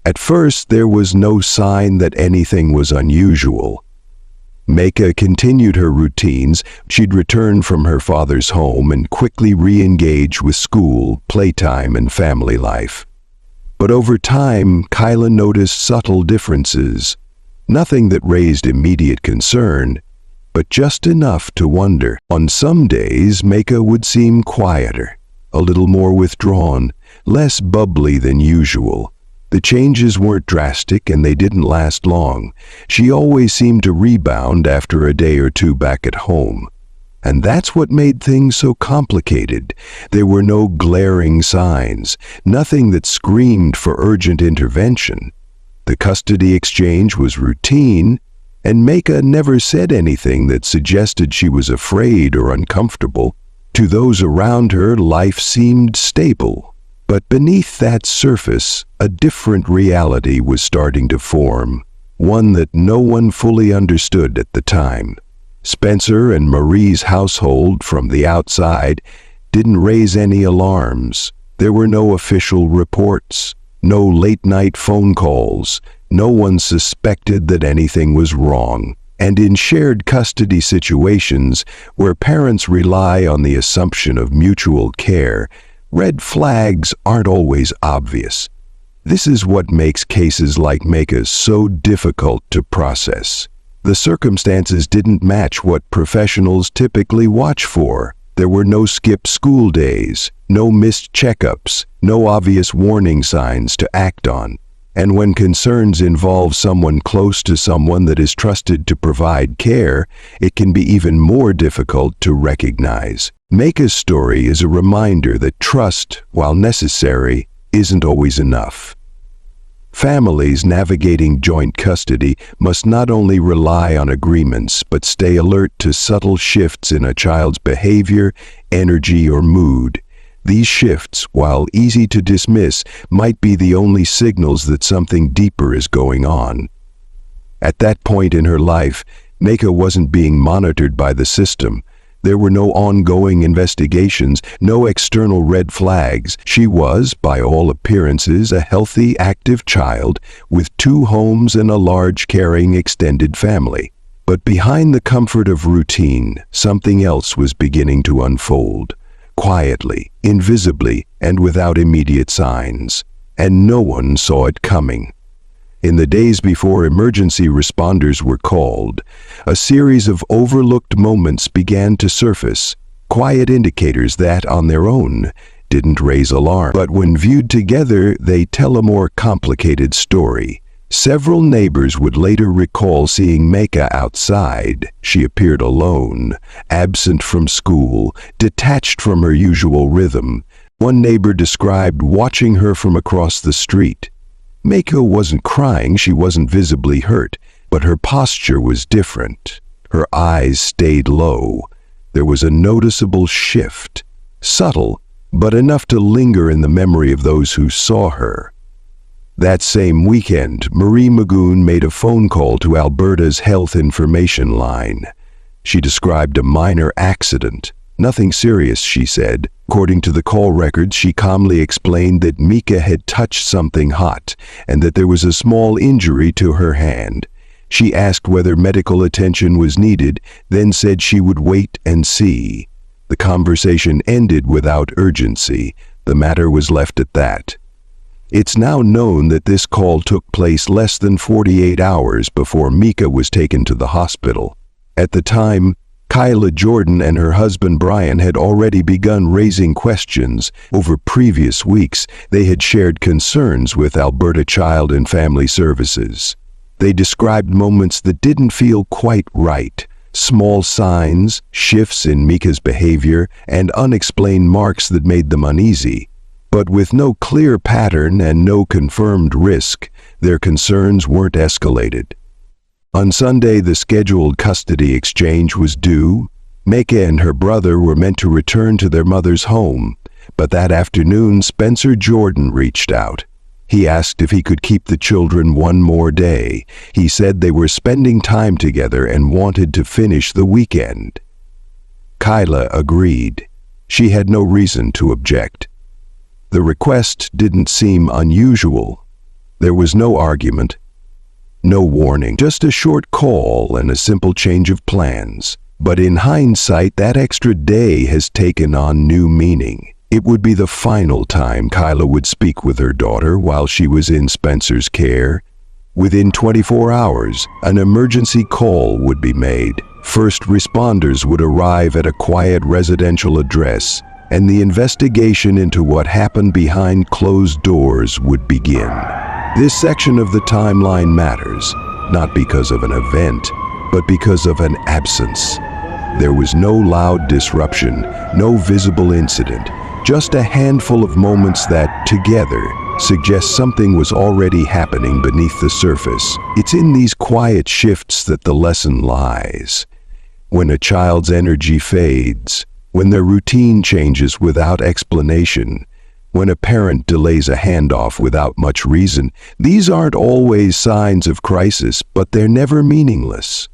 At first, there was no sign that anything was unusual. Mika continued her routines. She'd return from her father's home and quickly re-engage with school, playtime, and family life. But over time, Kyla noticed subtle differences. Nothing that raised immediate concern, but just enough to wonder. On some days, Mika would seem quieter, a little more withdrawn, less bubbly than usual. The changes weren't drastic and they didn't last long. She always seemed to rebound after a day or two back at home. And that's what made things so complicated. There were no glaring signs, nothing that screamed for urgent intervention. The custody exchange was routine, and Mika never said anything that suggested she was afraid or uncomfortable. To those around her, life seemed stable. But beneath that surface, a different reality was starting to form, one that no one fully understood at the time. Spencer and Marie's household, from the outside, didn't raise any alarms. There were no official reports, no late-night phone calls. No one suspected that anything was wrong. And in shared custody situations, where parents rely on the assumption of mutual care, red flags aren't always obvious. This is what makes cases like Mika's so difficult to process. The circumstances didn't match what professionals typically watch for. There were no skipped school days, no missed checkups, no obvious warning signs to act on. And when concerns involve someone close to someone that is trusted to provide care, it can be even more difficult to recognize. Mika's story is a reminder that trust, while necessary, isn't always enough. Families navigating joint custody must not only rely on agreements, but stay alert to subtle shifts in a child's behavior, energy, or mood. These shifts, while easy to dismiss, might be the only signals that something deeper is going on. At that point in her life, Mika wasn't being monitored by the system. There were no ongoing investigations, no external red flags. She was, by all appearances, a healthy, active child with 2 homes and a large, caring, extended family. But behind the comfort of routine, something else was beginning to unfold. Quietly, invisibly, and without immediate signs. And no one saw it coming. In the days before emergency responders were called, a series of overlooked moments began to surface, quiet indicators that, on their own, didn't raise alarm. But when viewed together, they tell a more complicated story. Several neighbors would later recall seeing Mika outside. She appeared alone, absent from school, detached from her usual rhythm. One neighbor described watching her from across the street. Mika wasn't crying, she wasn't visibly hurt, but her posture was different. Her eyes stayed low. There was a noticeable shift, subtle, but enough to linger in the memory of those who saw her. That same weekend, Marie Magoon made a phone call to Alberta's health information line. She described a minor accident. Nothing serious, she said. According to the call records, she calmly explained that Mika had touched something hot and that there was a small injury to her hand. She asked whether medical attention was needed, then said she would wait and see. The conversation ended without urgency. The matter was left at that. It's now known that this call took place less than 48 hours before Mika was taken to the hospital. At the time, Kyla Jordan and her husband Brian had already begun raising questions. Over previous weeks, they had shared concerns with Alberta Child and Family Services. They described moments that didn't feel quite right. Small signs, shifts in Mika's behavior, and unexplained marks that made them uneasy. But with no clear pattern and no confirmed risk, their concerns weren't escalated. On Sunday, the scheduled custody exchange was due. Mika and her brother were meant to return to their mother's home, but that afternoon Spencer Jordan reached out. He asked if he could keep the children one more day. He said they were spending time together and wanted to finish the weekend. Kyla agreed. She had no reason to object. The request didn't seem unusual. There was no argument, no warning, just a short call and a simple change of plans. But in hindsight, that extra day has taken on new meaning. It would be the final time Kyla would speak with her daughter while she was in Spencer's care. Within 24 hours, an emergency call would be made. First responders would arrive at a quiet residential address, and the investigation into what happened behind closed doors would begin. This section of the timeline matters, not because of an event, but because of an absence. There was no loud disruption, no visible incident, just a handful of moments that, together, suggest something was already happening beneath the surface. It's in these quiet shifts that the lesson lies. When a child's energy fades, when their routine changes without explanation, when a parent delays a handoff without much reason, these aren't always signs of crisis, but they're never meaningless.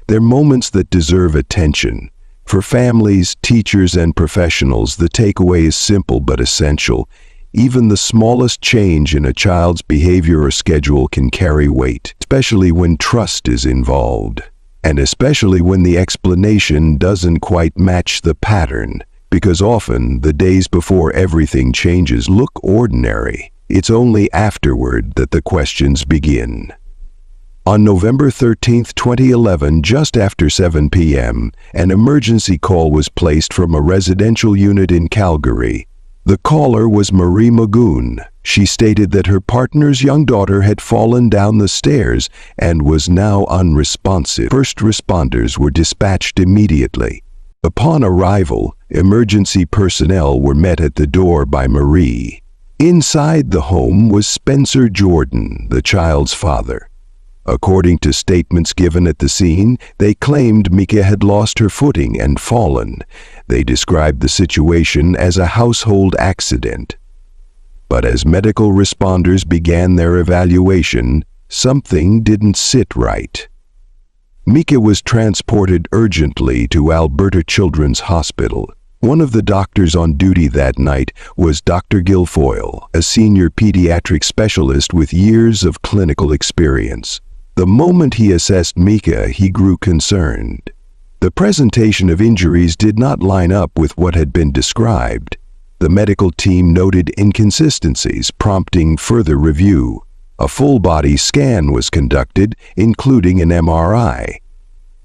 They're moments that deserve attention. For families, teachers, and professionals, the takeaway is simple but essential. Even the smallest change in a child's behavior or schedule can carry weight, especially when trust is involved. And especially when the explanation doesn't quite match the pattern, because often the days before everything changes look ordinary. It's only afterward that the questions begin. On November 13, 2011, just after 7 p.m., an emergency call was placed from a residential unit in Calgary. The caller was Marie Magoon. She stated that her partner's young daughter had fallen down the stairs and was now unresponsive. First responders were dispatched immediately. Upon arrival, emergency personnel were met at the door by Marie. Inside the home was Spencer Jordan, the child's father. According to statements given at the scene, they claimed Mika had lost her footing and fallen. They described the situation as a household accident. But as medical responders began their evaluation, something didn't sit right. Mika was transported urgently to Alberta Children's Hospital. One of the doctors on duty that night was Dr. Guilfoyle, a senior pediatric specialist with years of clinical experience. The moment he assessed Mika, he grew concerned. The presentation of injuries did not line up with what had been described. The medical team noted inconsistencies, prompting further review. A full-body scan was conducted, including an MRI.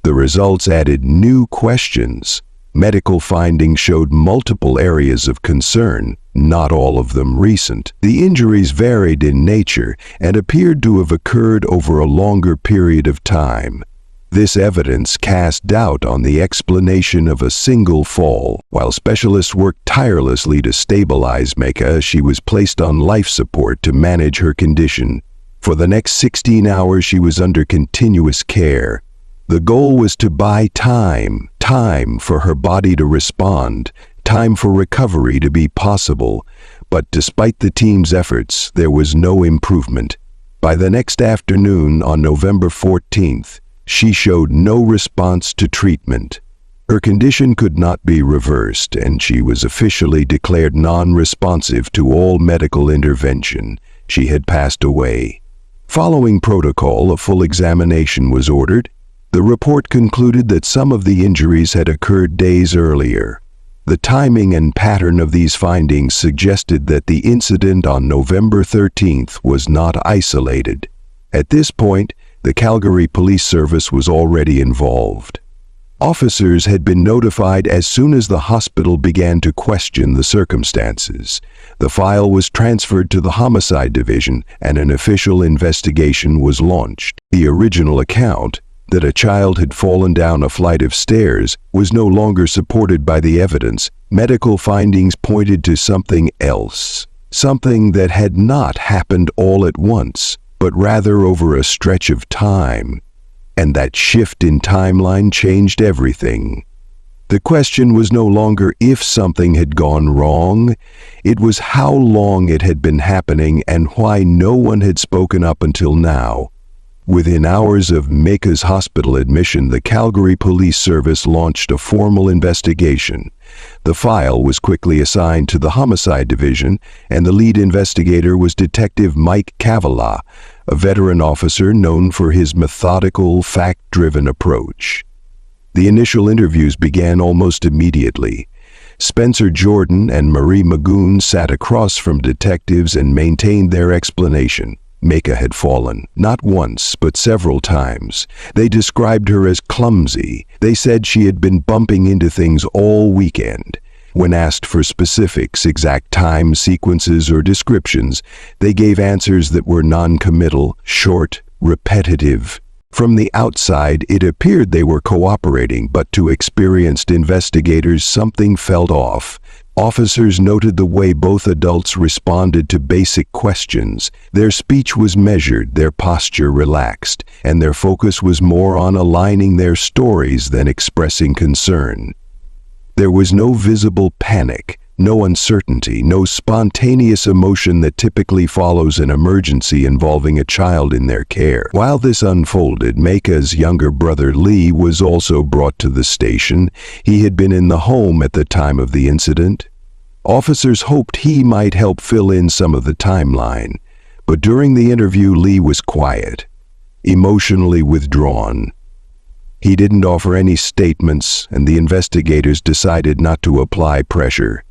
The results added new questions. Medical findings showed multiple areas of concern, not all of them recent. The injuries varied in nature and appeared to have occurred over a longer period of time. This evidence cast doubt on the explanation of a single fall. While specialists worked tirelessly to stabilize Mika, she was placed on life support to manage her condition. For the next 16 hours, she was under continuous care. The goal was to buy time for her body to respond, time for recovery to be possible. But despite the team's efforts, there was no improvement. By the next afternoon, on November 14th, she showed no response to treatment. Her condition could not be reversed, and she was officially declared non-responsive to all medical intervention. She had passed away. Following protocol, a full examination was ordered. The report concluded that some of the injuries had occurred days earlier. The timing and pattern of these findings suggested that the incident on November 13th was not isolated. At this point, the Calgary Police Service was already involved. Officers had been notified as soon as the hospital began to question the circumstances. The file was transferred to the Homicide Division and an official investigation was launched. The original account, that a child had fallen down a flight of stairs, was no longer supported by the evidence. Medical findings pointed to something else, something that had not happened all at once, but rather over a stretch of time. And that shift in timeline changed everything. The question was no longer if something had gone wrong, it was how long it had been happening and why no one had spoken up until now. Within hours of Mika's hospital admission, the Calgary Police Service launched a formal investigation. The file was quickly assigned to the Homicide Division, and the lead investigator was Detective Mike Kavala, a veteran officer known for his methodical, fact-driven approach. The initial interviews began almost immediately. Spencer Jordan and Marie Magoon sat across from detectives and maintained their explanation. Mika had fallen, not once, but several times. They described her as clumsy. They said she had been bumping into things all weekend. When asked for specifics, exact time sequences, or descriptions, they gave answers that were non-committal, short, repetitive. From the outside, it appeared they were cooperating, but to experienced investigators, something felt off. Officers noted the way both adults responded to basic questions. Their speech was measured, their posture relaxed, and their focus was more on aligning their stories than expressing concern. There was no visible panic, no uncertainty, no spontaneous emotion that typically follows an emergency involving a child in their care. While this unfolded, Mika's younger brother Lee was also brought to the station. He had been in the home at the time of the incident. Officers hoped he might help fill in some of the timeline, but during the interview, Lee was quiet, emotionally withdrawn. He didn't offer any statements, and the investigators decided not to apply pressure.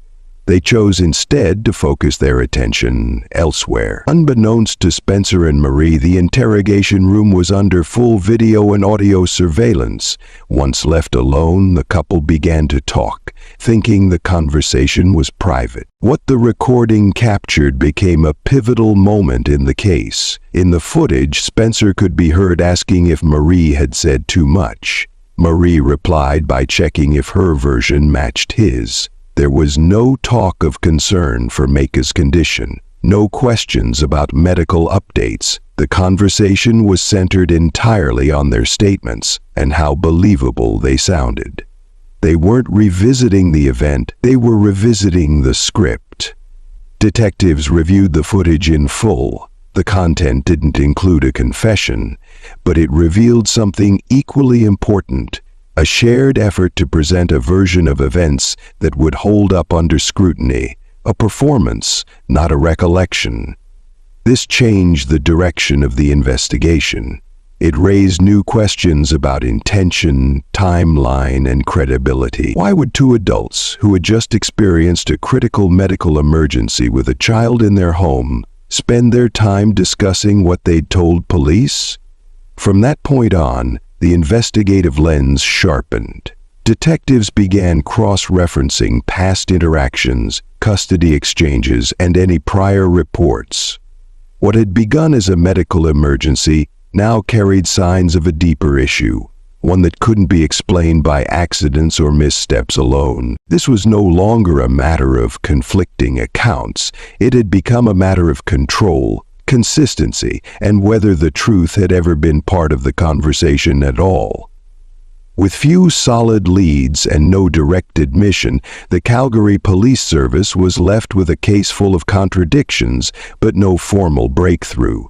They chose instead to focus their attention elsewhere. Unbeknownst to Spencer and Marie, the interrogation room was under full video and audio surveillance. Once left alone, the couple began to talk, thinking the conversation was private. What the recording captured became a pivotal moment in the case. In the footage, Spencer could be heard asking if Marie had said too much. Marie replied by checking if her version matched his. There was no talk of concern for Mika's condition, no questions about medical updates. The conversation was centered entirely on their statements and how believable they sounded. They weren't revisiting the event, they were revisiting the script. Detectives reviewed the footage in full. The content didn't include a confession, but it revealed something equally important: a shared effort to present a version of events that would hold up under scrutiny, a performance, not a recollection. This changed the direction of the investigation. It raised new questions about intention, timeline, and credibility. Why would two adults who had just experienced a critical medical emergency with a child in their home spend their time discussing what they'd told police? From that point on, the investigative lens sharpened. Detectives began cross-referencing past interactions, custody exchanges, and any prior reports. What had begun as a medical emergency now carried signs of a deeper issue, one that couldn't be explained by accidents or missteps alone. This was no longer a matter of conflicting accounts. It had become a matter of control, consistency, and whether the truth had ever been part of the conversation at all. With few solid leads and no direct admission, the Calgary Police Service was left with a case full of contradictions, but no formal breakthrough.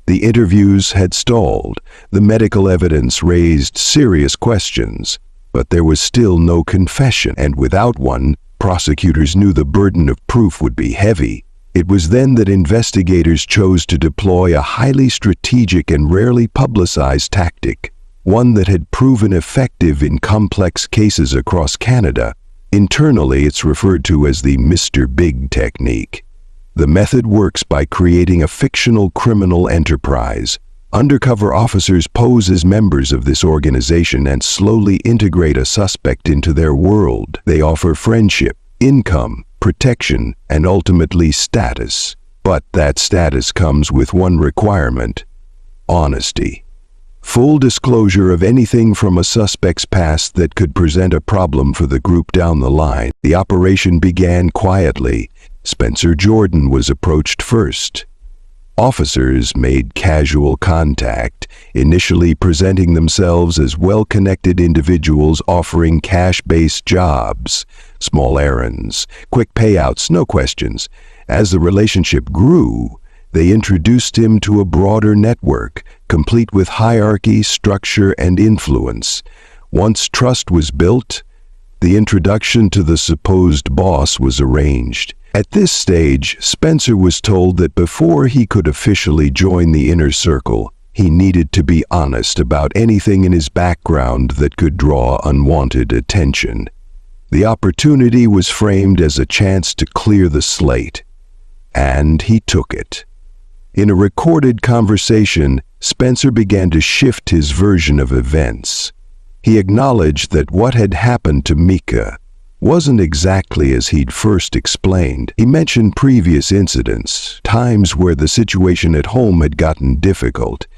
The interviews had stalled, the medical evidence raised serious questions, but there was still no confession, and without one, prosecutors knew the burden of proof would be heavy. It was then that investigators chose to deploy a highly strategic and rarely publicized tactic, one that had proven effective in complex cases across Canada. Internally, it's referred to as the Mr. Big technique. The method works by creating a fictional criminal enterprise. Undercover officers pose as members of this organization and slowly integrate a suspect into their world. They offer friendship, income, protection, and ultimately status. But that status comes with one requirement: honesty. Full disclosure of anything from a suspect's past that could present a problem for the group down the line. The operation began quietly. Spencer Jordan was approached first. Officers made casual contact, initially presenting themselves as well-connected individuals offering cash-based jobs, small errands, quick payouts, no questions. As the relationship grew, they introduced him to a broader network, complete with hierarchy, structure, and influence. Once trust was built, the introduction to the supposed boss was arranged. At this stage, Spencer was told that before he could officially join the inner circle, he needed to be honest about anything in his background that could draw unwanted attention. The opportunity was framed as a chance to clear the slate, and he took it. In a recorded conversation, Spencer began to shift his version of events. He acknowledged that what had happened to Mika wasn't exactly as he'd first explained. He mentioned previous incidents, times where the situation at home had gotten difficult.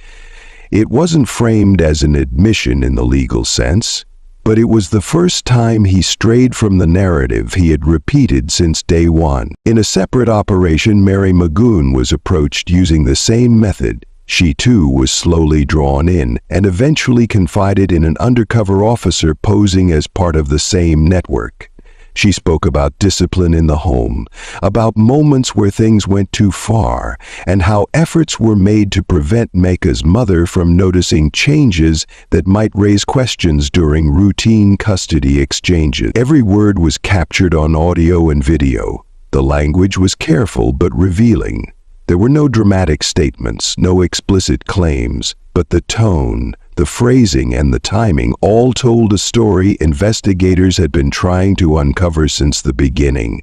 It wasn't framed as an admission in the legal sense, but it was the first time he strayed from the narrative he had repeated since day one. In a separate operation, Mary Magoon was approached using the same method. She too was slowly drawn in and eventually confided in an undercover officer posing as part of the same network. She spoke about discipline in the home, about moments where things went too far, and how efforts were made to prevent Mika's mother from noticing changes that might raise questions during routine custody exchanges. Every word was captured on audio and video. The language was careful but revealing. There were no dramatic statements, no explicit claims, but the tone, the phrasing, and the timing all told a story investigators had been trying to uncover since the beginning.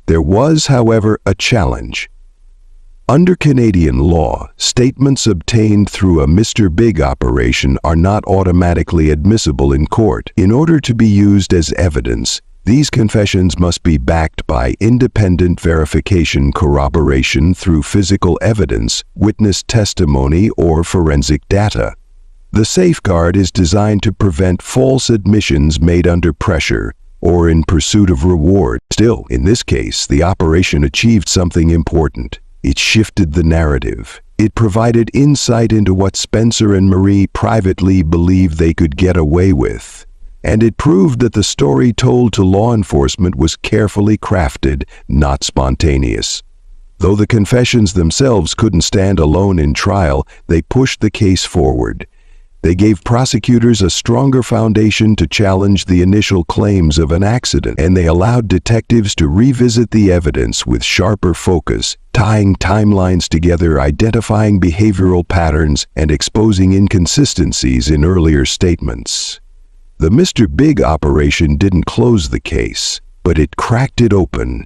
There was, however, a challenge. Under Canadian law, statements obtained through a Mr. Big operation are not automatically admissible in court. In order to be used as evidence, these confessions must be backed by independent verification corroboration through physical evidence, witness testimony, or forensic data. The safeguard is designed to prevent false admissions made under pressure or in pursuit of reward. Still, in this case, the operation achieved something important. It shifted the narrative. It provided insight into what Spencer and Marie privately believed they could get away with. And it proved that the story told to law enforcement was carefully crafted, not spontaneous. Though the confessions themselves couldn't stand alone in trial, they pushed the case forward. They gave prosecutors a stronger foundation to challenge the initial claims of an accident, and they allowed detectives to revisit the evidence with sharper focus, tying timelines together, identifying behavioral patterns, and exposing inconsistencies in earlier statements. The Mr. Big operation didn't close the case, but it cracked it open.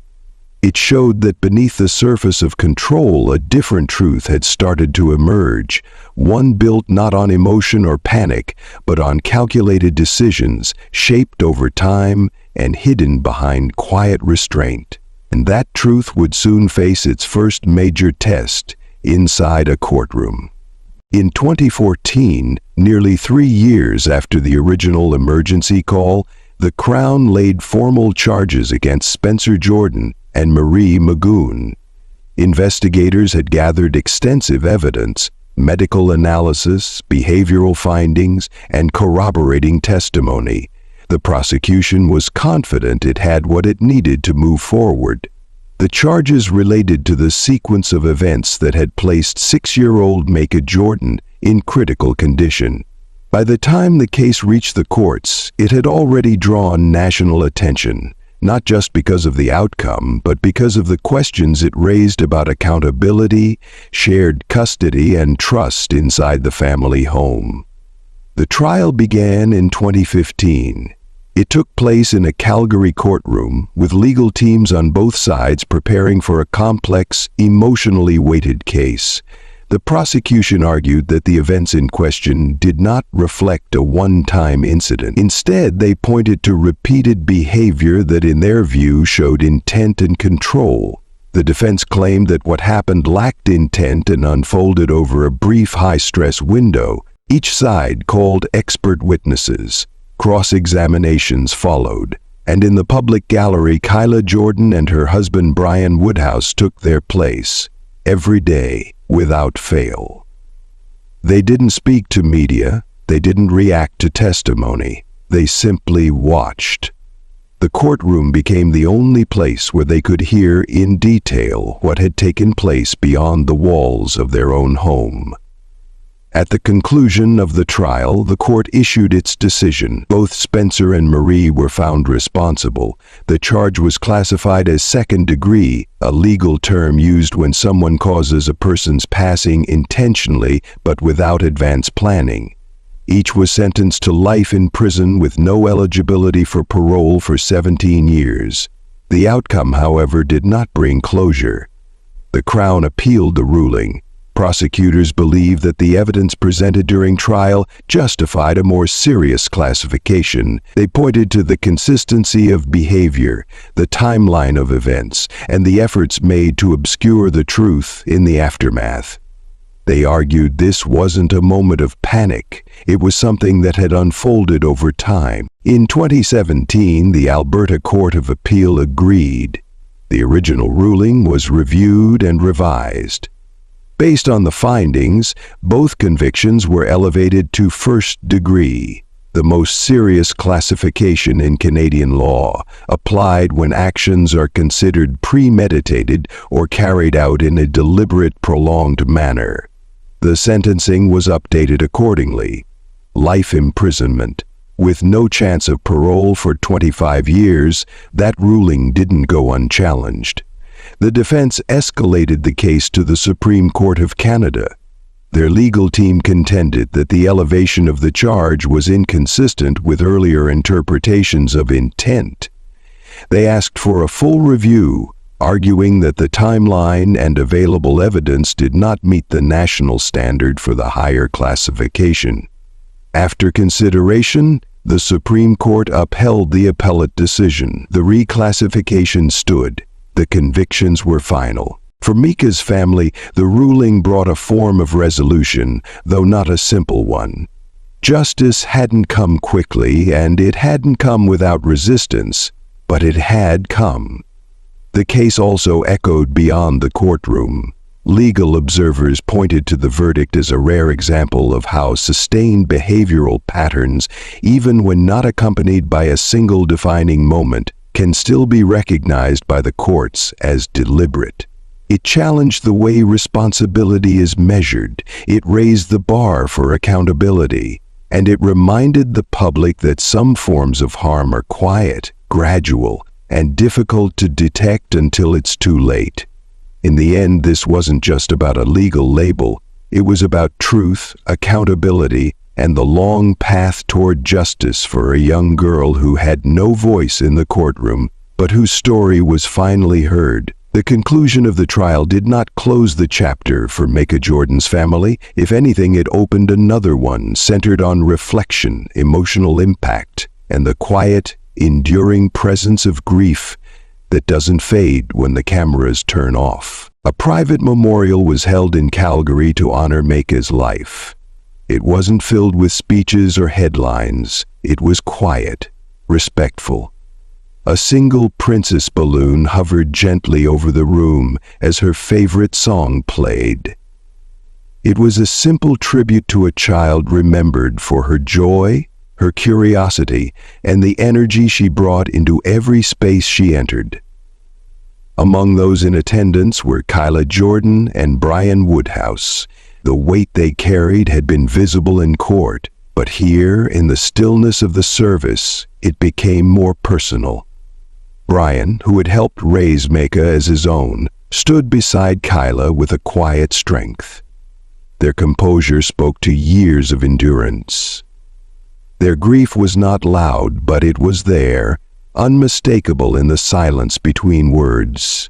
It showed that beneath the surface of control, a different truth had started to emerge, one built not on emotion or panic, but on calculated decisions, shaped over time and hidden behind quiet restraint. And that truth would soon face its first major test inside a courtroom. In 2014, nearly 3 years after the original emergency call, the Crown laid formal charges against Spencer Jordan and Marie Magoon. Investigators had gathered extensive evidence, medical analysis, behavioral findings, and corroborating testimony. The prosecution was confident it had what it needed to move forward. The charges related to the sequence of events that had placed 6-year-old Mika Jordan in critical condition. By the time the case reached the courts, it had already drawn national attention. not just because of the outcome, but because of the questions it raised about accountability, shared custody, and trust inside the family home. The trial began in 2015. It took place in a Calgary courtroom with legal teams on both sides preparing for a complex, emotionally weighted case. The prosecution argued that the events in question did not reflect a one-time incident. Instead, they pointed to repeated behavior that, in their view, showed intent and control. The defense claimed that what happened lacked intent and unfolded over a brief high-stress window. Each side called expert witnesses. Cross-examinations followed, and in the public gallery, Kyla Jordan and her husband Brian Woodhouse took their place, every day, without fail. They didn't speak to media, they didn't react to testimony, they simply watched. The courtroom became the only place where they could hear in detail what had taken place beyond the walls of their own home. At the conclusion of the trial, the court issued its decision. Both Spencer and Marie were found responsible. The charge was classified as second degree, a legal term used when someone causes a person's passing intentionally but without advance planning. Each was sentenced to life in prison with no eligibility for parole for 17 years. The outcome, however, did not bring closure. The Crown appealed the ruling. Prosecutors believe that the evidence presented during trial justified a more serious classification. They pointed to the consistency of behavior, the timeline of events, and the efforts made to obscure the truth in the aftermath. They argued this wasn't a moment of panic. It was something that had unfolded over time. In 2017, the Alberta Court of Appeal agreed. The original ruling was reviewed and revised. Based on the findings, both convictions were elevated to first degree, the most serious classification in Canadian law, applied when actions are considered premeditated or carried out in a deliberate, prolonged manner. The sentencing was updated accordingly. Life imprisonment. With no chance of parole for 25 years, that ruling didn't go unchallenged. The defense escalated the case to the Supreme Court of Canada. Their legal team contended that the elevation of the charge was inconsistent with earlier interpretations of intent. They asked for a full review, arguing that the timeline and available evidence did not meet the national standard for the higher classification. After consideration, the Supreme Court upheld the appellate decision. The reclassification stood. The convictions were final. For Mika's family, the ruling brought a form of resolution, though not a simple one. Justice hadn't come quickly, and it hadn't come without resistance, but it had come. The case also echoed beyond the courtroom. Legal observers pointed to the verdict as a rare example of how sustained behavioral patterns, even when not accompanied by a single defining moment, can still be recognized by the courts as deliberate. It challenged the way responsibility is measured, it raised the bar for accountability, and it reminded the public that some forms of harm are quiet, gradual, and difficult to detect until it's too late. In the end, this wasn't just about a legal label, it was about truth, accountability, and the long path toward justice for a young girl who had no voice in the courtroom, but whose story was finally heard. The conclusion of the trial did not close the chapter for Mika Jordan's family. If anything, it opened another one centered on reflection, emotional impact, and the quiet, enduring presence of grief that doesn't fade when the cameras turn off. A private memorial was held in Calgary to honor Mika's life. It wasn't filled with speeches or headlines. It was quiet, respectful. A single princess balloon hovered gently over the room as her favorite song played. It was a simple tribute to a child remembered for her joy, her curiosity, and the energy she brought into every space she entered. Among those in attendance were Kyla Jordan and Brian Woodhouse. The weight they carried had been visible in court, but here, in the stillness of the service, it became more personal. Brian, who had helped raise Mika as his own, stood beside Kyla with a quiet strength. Their composure spoke to years of endurance. Their grief was not loud, but it was there, unmistakable in the silence between words.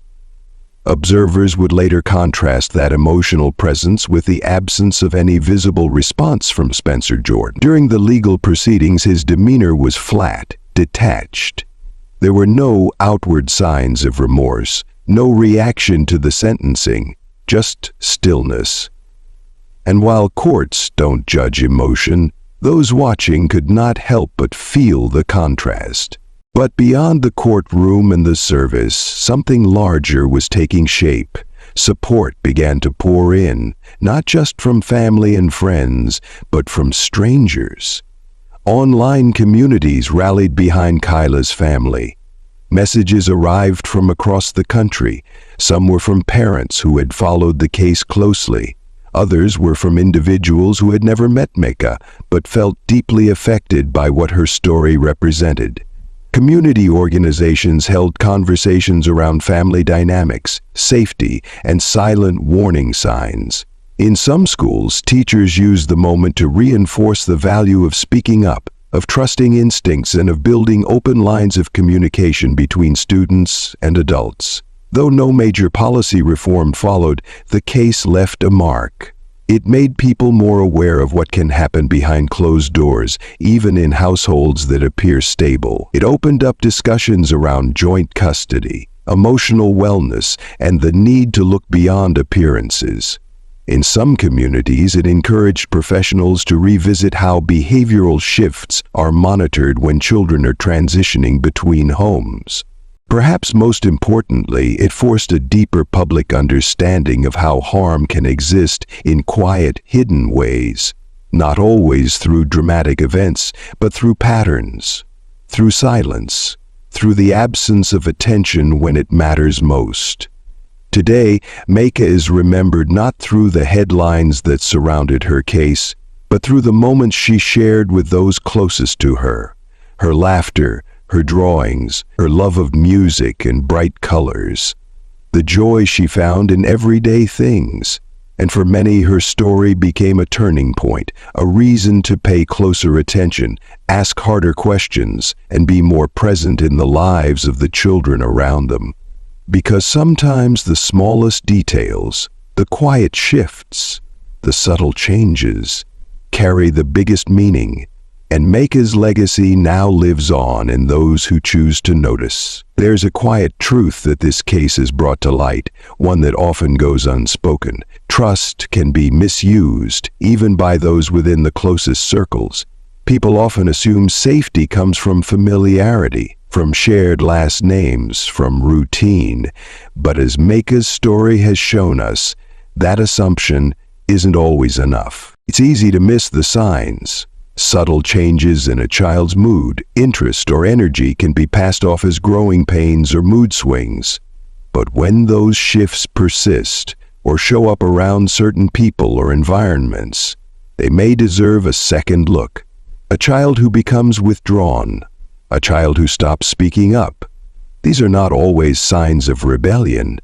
Observers would later contrast that emotional presence with the absence of any visible response from Spencer Jordan. During the legal proceedings, his demeanor was flat, detached. There were no outward signs of remorse, no reaction to the sentencing, just stillness. And while courts don't judge emotion, those watching could not help but feel the contrast. But beyond the courtroom and the service, something larger was taking shape. Support began to pour in, not just from family and friends, but from strangers. Online communities rallied behind Kyla's family. Messages arrived from across the country. Some were from parents who had followed the case closely. Others were from individuals who had never met Mika, but felt deeply affected by what her story represented. Community organizations held conversations around family dynamics, safety, and silent warning signs. In some schools, teachers used the moment to reinforce the value of speaking up, of trusting instincts, and of building open lines of communication between students and adults. Though no major policy reform followed, the case left a mark. It made people more aware of what can happen behind closed doors, even in households that appear stable. It opened up discussions around joint custody, emotional wellness, and the need to look beyond appearances. In some communities, it encouraged professionals to revisit how behavioral shifts are monitored when children are transitioning between homes. Perhaps most importantly, it forced a deeper public understanding of how harm can exist in quiet, hidden ways, not always through dramatic events, but through patterns, through silence, through the absence of attention when it matters most. Today, Mika is remembered not through the headlines that surrounded her case, but through the moments she shared with those closest to her. Her laughter, her drawings, her love of music and bright colors, the joy she found in everyday things. And for many, her story became a turning point, a reason to pay closer attention, ask harder questions, and be more present in the lives of the children around them. Because sometimes the smallest details, the quiet shifts, the subtle changes, carry the biggest meaning. And Mika's legacy now lives on in those who choose to notice. There's a quiet truth that this case has brought to light, one that often goes unspoken. Trust can be misused, even by those within the closest circles. People often assume safety comes from familiarity, from shared last names, from routine. But as Mika's story has shown us, that assumption isn't always enough. It's easy to miss the signs. Subtle changes in a child's mood, interest, or energy can be passed off as growing pains or mood swings. But when those shifts persist or show up around certain people or environments, they may deserve a second look. A child who becomes withdrawn, a child who stops speaking up. These are not always signs of rebellion.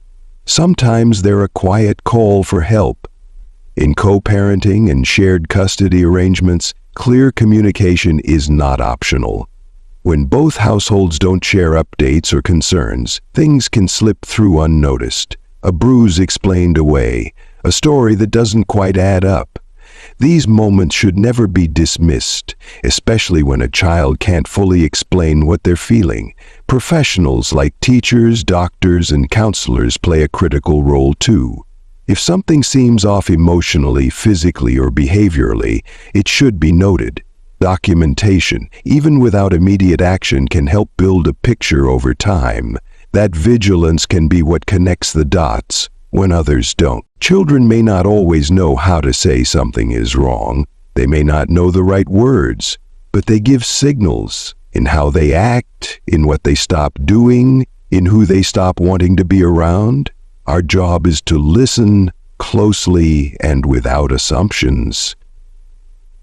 Sometimes they're a quiet call for help. In co-parenting and shared custody arrangements, clear communication is not optional. When both households don't share updates or concerns, things can slip through unnoticed. A bruise explained away, a story that doesn't quite add up. These moments should never be dismissed, especially when a child can't fully explain what they're feeling. Professionals like teachers, doctors, and counselors play a critical role too. If something seems off emotionally, physically, or behaviorally, it should be noted. Documentation, even without immediate action, can help build a picture over time. That vigilance can be what connects the dots when others don't. Children may not always know how to say something is wrong. They may not know the right words, but they give signals in how they act, in what they stop doing, in who they stop wanting to be around. Our job is to listen closely and without assumptions.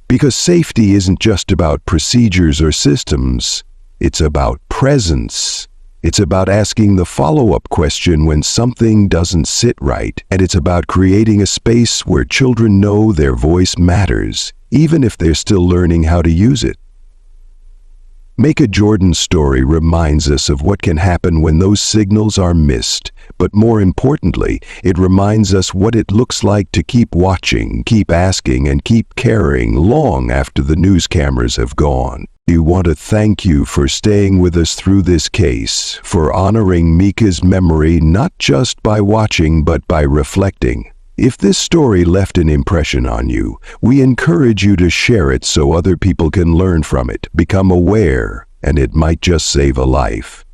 Because safety isn't just about procedures or systems, it's about presence. It's about asking the follow-up question when something doesn't sit right, and it's about creating a space where children know their voice matters, even if they're still learning how to use it. Mika Jordan's story reminds us of what can happen when those signals are missed, but more importantly, it reminds us what it looks like to keep watching, keep asking, and keep caring long after the news cameras have gone. We want to thank you for staying with us through this case, for honoring Mika's memory not just by watching but by reflecting. If this story left an impression on you, we encourage you to share it so other people can learn from it, become aware, and it might just save a life.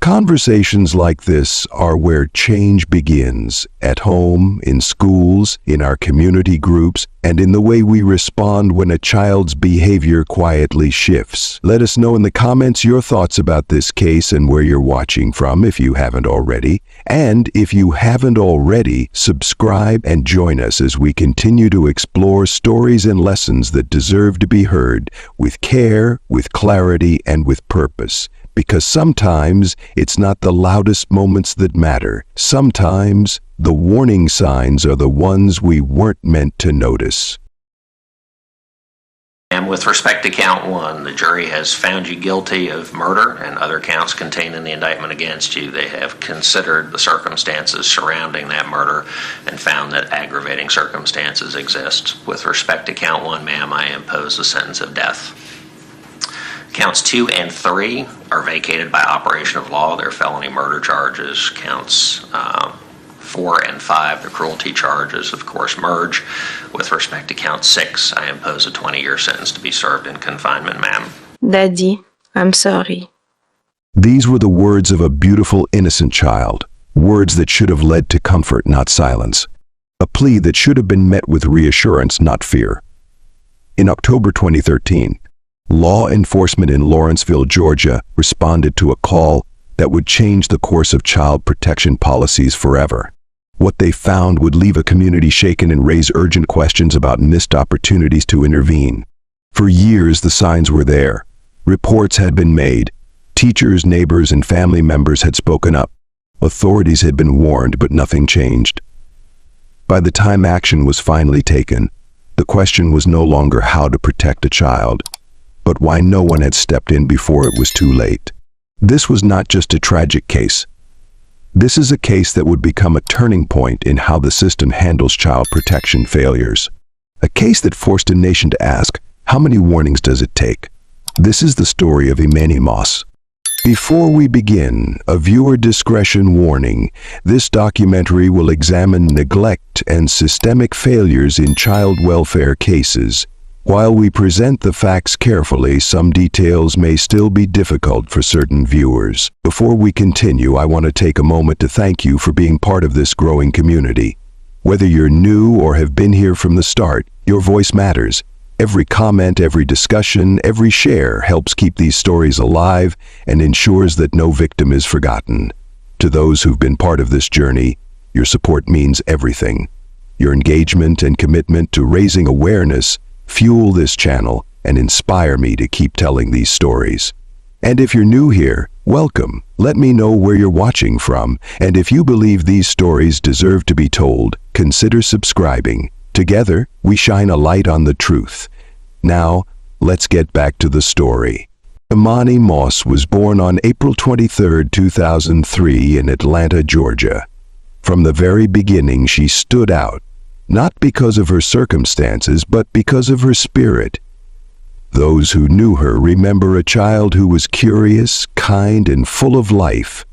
Conversations like this are where change begins, at home, in schools, in our community groups, and in the way we respond when a child's behavior quietly shifts. Let us know in the comments your thoughts about this case and where you're watching from if you haven't already. And if you haven't already, subscribe and join us as we continue to explore stories and lessons that deserve to be heard with care, with clarity, and with purpose. Because sometimes it's not the loudest moments that matter. Sometimes the warning signs are the ones we weren't meant to notice. And with respect to count one, the jury has found you guilty of murder and other counts contained in the indictment against you. They have considered the circumstances surrounding that murder and found that aggravating circumstances exist. With respect to count one, ma'am, I impose the sentence of death. Counts 2 and 3 are vacated by operation of law. They're felony murder charges. Counts 4 and 5, the cruelty charges, of course, merge. With respect to count 6, I impose a 20-year sentence to be served in confinement, ma'am. Daddy, I'm sorry. These were the words of a beautiful, innocent child. Words that should have led to comfort, not silence. A plea that should have been met with reassurance, not fear. In October 2013, law enforcement in Lawrenceville, Georgia, responded to a call that would change the course of child protection policies forever. What they found would leave a community shaken and raise urgent questions about missed opportunities to intervene. For years, the signs were there. Reports had been made. Teachers, neighbors, and family members had spoken up. Authorities had been warned, but nothing changed. By the time action was finally taken, the question was no longer how to protect a child, but why no one had stepped in before it was too late. This was not just a tragic case. This is a case that would become a turning point in how the system handles child protection failures. A case that forced a nation to ask, how many warnings does it take? This is the story of Emani. Before we begin, a viewer discretion warning. This documentary will examine neglect and systemic failures in child welfare cases. While we present the facts carefully, some details may still be difficult for certain viewers. Before we continue, I want to take a moment to thank you for being part of this growing community. Whether you're new or have been here from the start, your voice matters. Every comment, every discussion, every share helps keep these stories alive and ensures that no victim is forgotten. To those who've been part of this journey, your support means everything. Your engagement and commitment to raising awareness fuel this channel and inspire me to keep telling these stories. And if you're new here, welcome. Let me know where you're watching from, and if you believe these stories deserve to be told, consider subscribing. Together, we shine a light on the truth. Now, let's get back to the story. Emani was born on April 23, 2003 in Atlanta, Georgia. From the very beginning, she stood out. Not because of her circumstances, but because of her spirit. Those who knew her remember a child who was curious, kind, and full of life.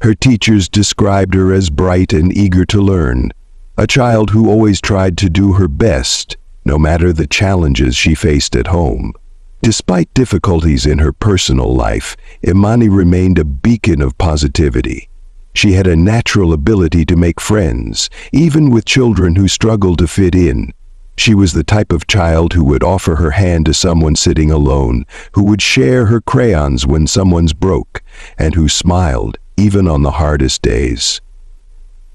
Her teachers described her as bright and eager to learn, a child who always tried to do her best, no matter the challenges she faced at home. Despite difficulties in her personal life, Emani remained a beacon of positivity. She had a natural ability to make friends, even with children who struggled to fit in. She was the type of child who would offer her hand to someone sitting alone, who would share her crayons when someone's broke, and who smiled even on the hardest days.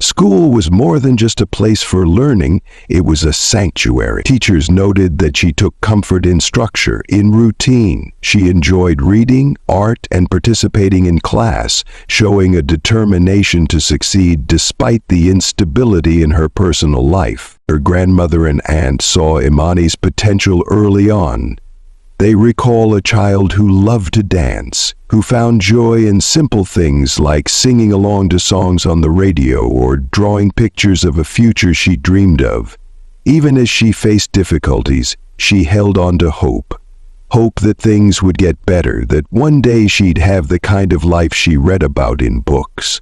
School was more than just a place for learning, it was a sanctuary. Teachers noted that she took comfort in structure, in routine. She enjoyed reading, art, and participating in class, showing a determination to succeed despite the instability in her personal life. Her grandmother and aunt saw Emani's potential early on. They recall a child who loved to dance, who found joy in simple things like singing along to songs on the radio or drawing pictures of a future she dreamed of. Even as she faced difficulties, she held on to hope. Hope that things would get better, that one day she'd have the kind of life she read about in books.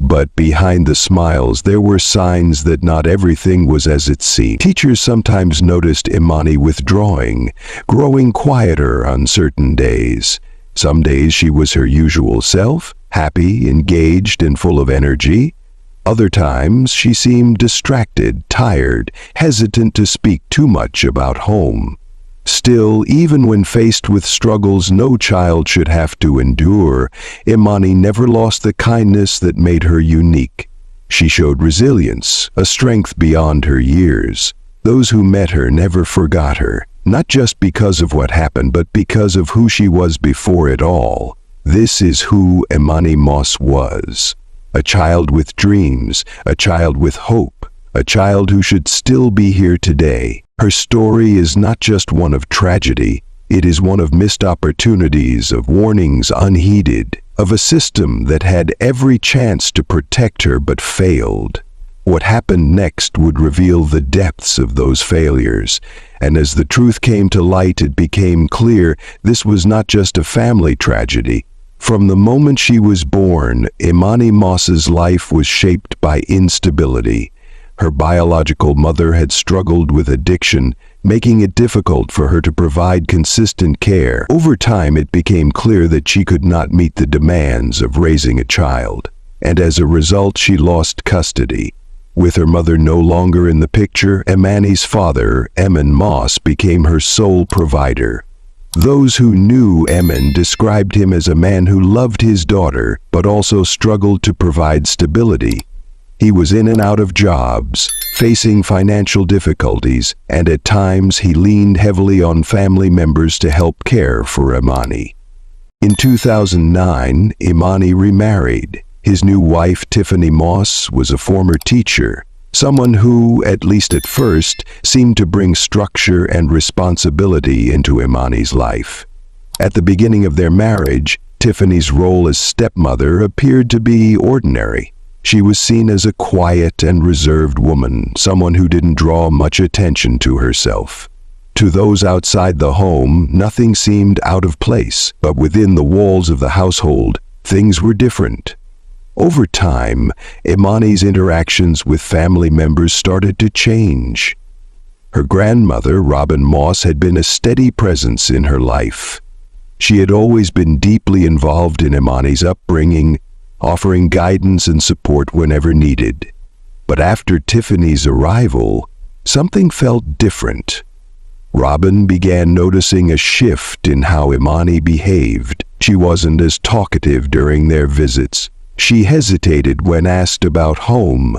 But behind the smiles, there were signs that not everything was as it seemed. Teachers sometimes noticed Emani withdrawing, growing quieter on certain days. Some days she was her usual self, happy, engaged, and full of energy. Other times she seemed distracted, tired, hesitant to speak too much about home. Still, even when faced with struggles no child should have to endure, Emani never lost the kindness that made her unique. She showed resilience, a strength beyond her years. Those who met her never forgot her, not just because of what happened, but because of who she was before it all. This is who Emani Moss was. A child with dreams, a child with hope, a child who should still be here today. Her story is not just one of tragedy, it is one of missed opportunities, of warnings unheeded, of a system that had every chance to protect her but failed. What happened next would reveal the depths of those failures, and as the truth came to light, it became clear this was not just a family tragedy. From the moment she was born, Emani Moss's life was shaped by instability. Her biological mother had struggled with addiction, making it difficult for her to provide consistent care. Over time, it became clear that she could not meet the demands of raising a child, and as a result, she lost custody. With her mother no longer in the picture, Emani's father, Emani Moss, became her sole provider. Those who knew Emani described him as a man who loved his daughter, but also struggled to provide stability. He was in and out of jobs, facing financial difficulties, and at times he leaned heavily on family members to help care for Emani. In 2009, Emani remarried. His new wife, Tiffany Moss, was a former teacher, someone who, at least at first, seemed to bring structure and responsibility into Emani's life. At the beginning of their marriage, Tiffany's role as stepmother appeared to be ordinary. She was seen as a quiet and reserved woman, someone who didn't draw much attention to herself. To those outside the home, nothing seemed out of place, but within the walls of the household, things were different. Over time, Emani's interactions with family members started to change. Her grandmother, Robin Moss, had been a steady presence in her life. She had always been deeply involved in Emani's upbringing, offering guidance and support whenever needed. But after Tiffany's arrival, something felt different. Robin began noticing a shift in how Emani behaved. She wasn't as talkative during their visits. She hesitated when asked about home.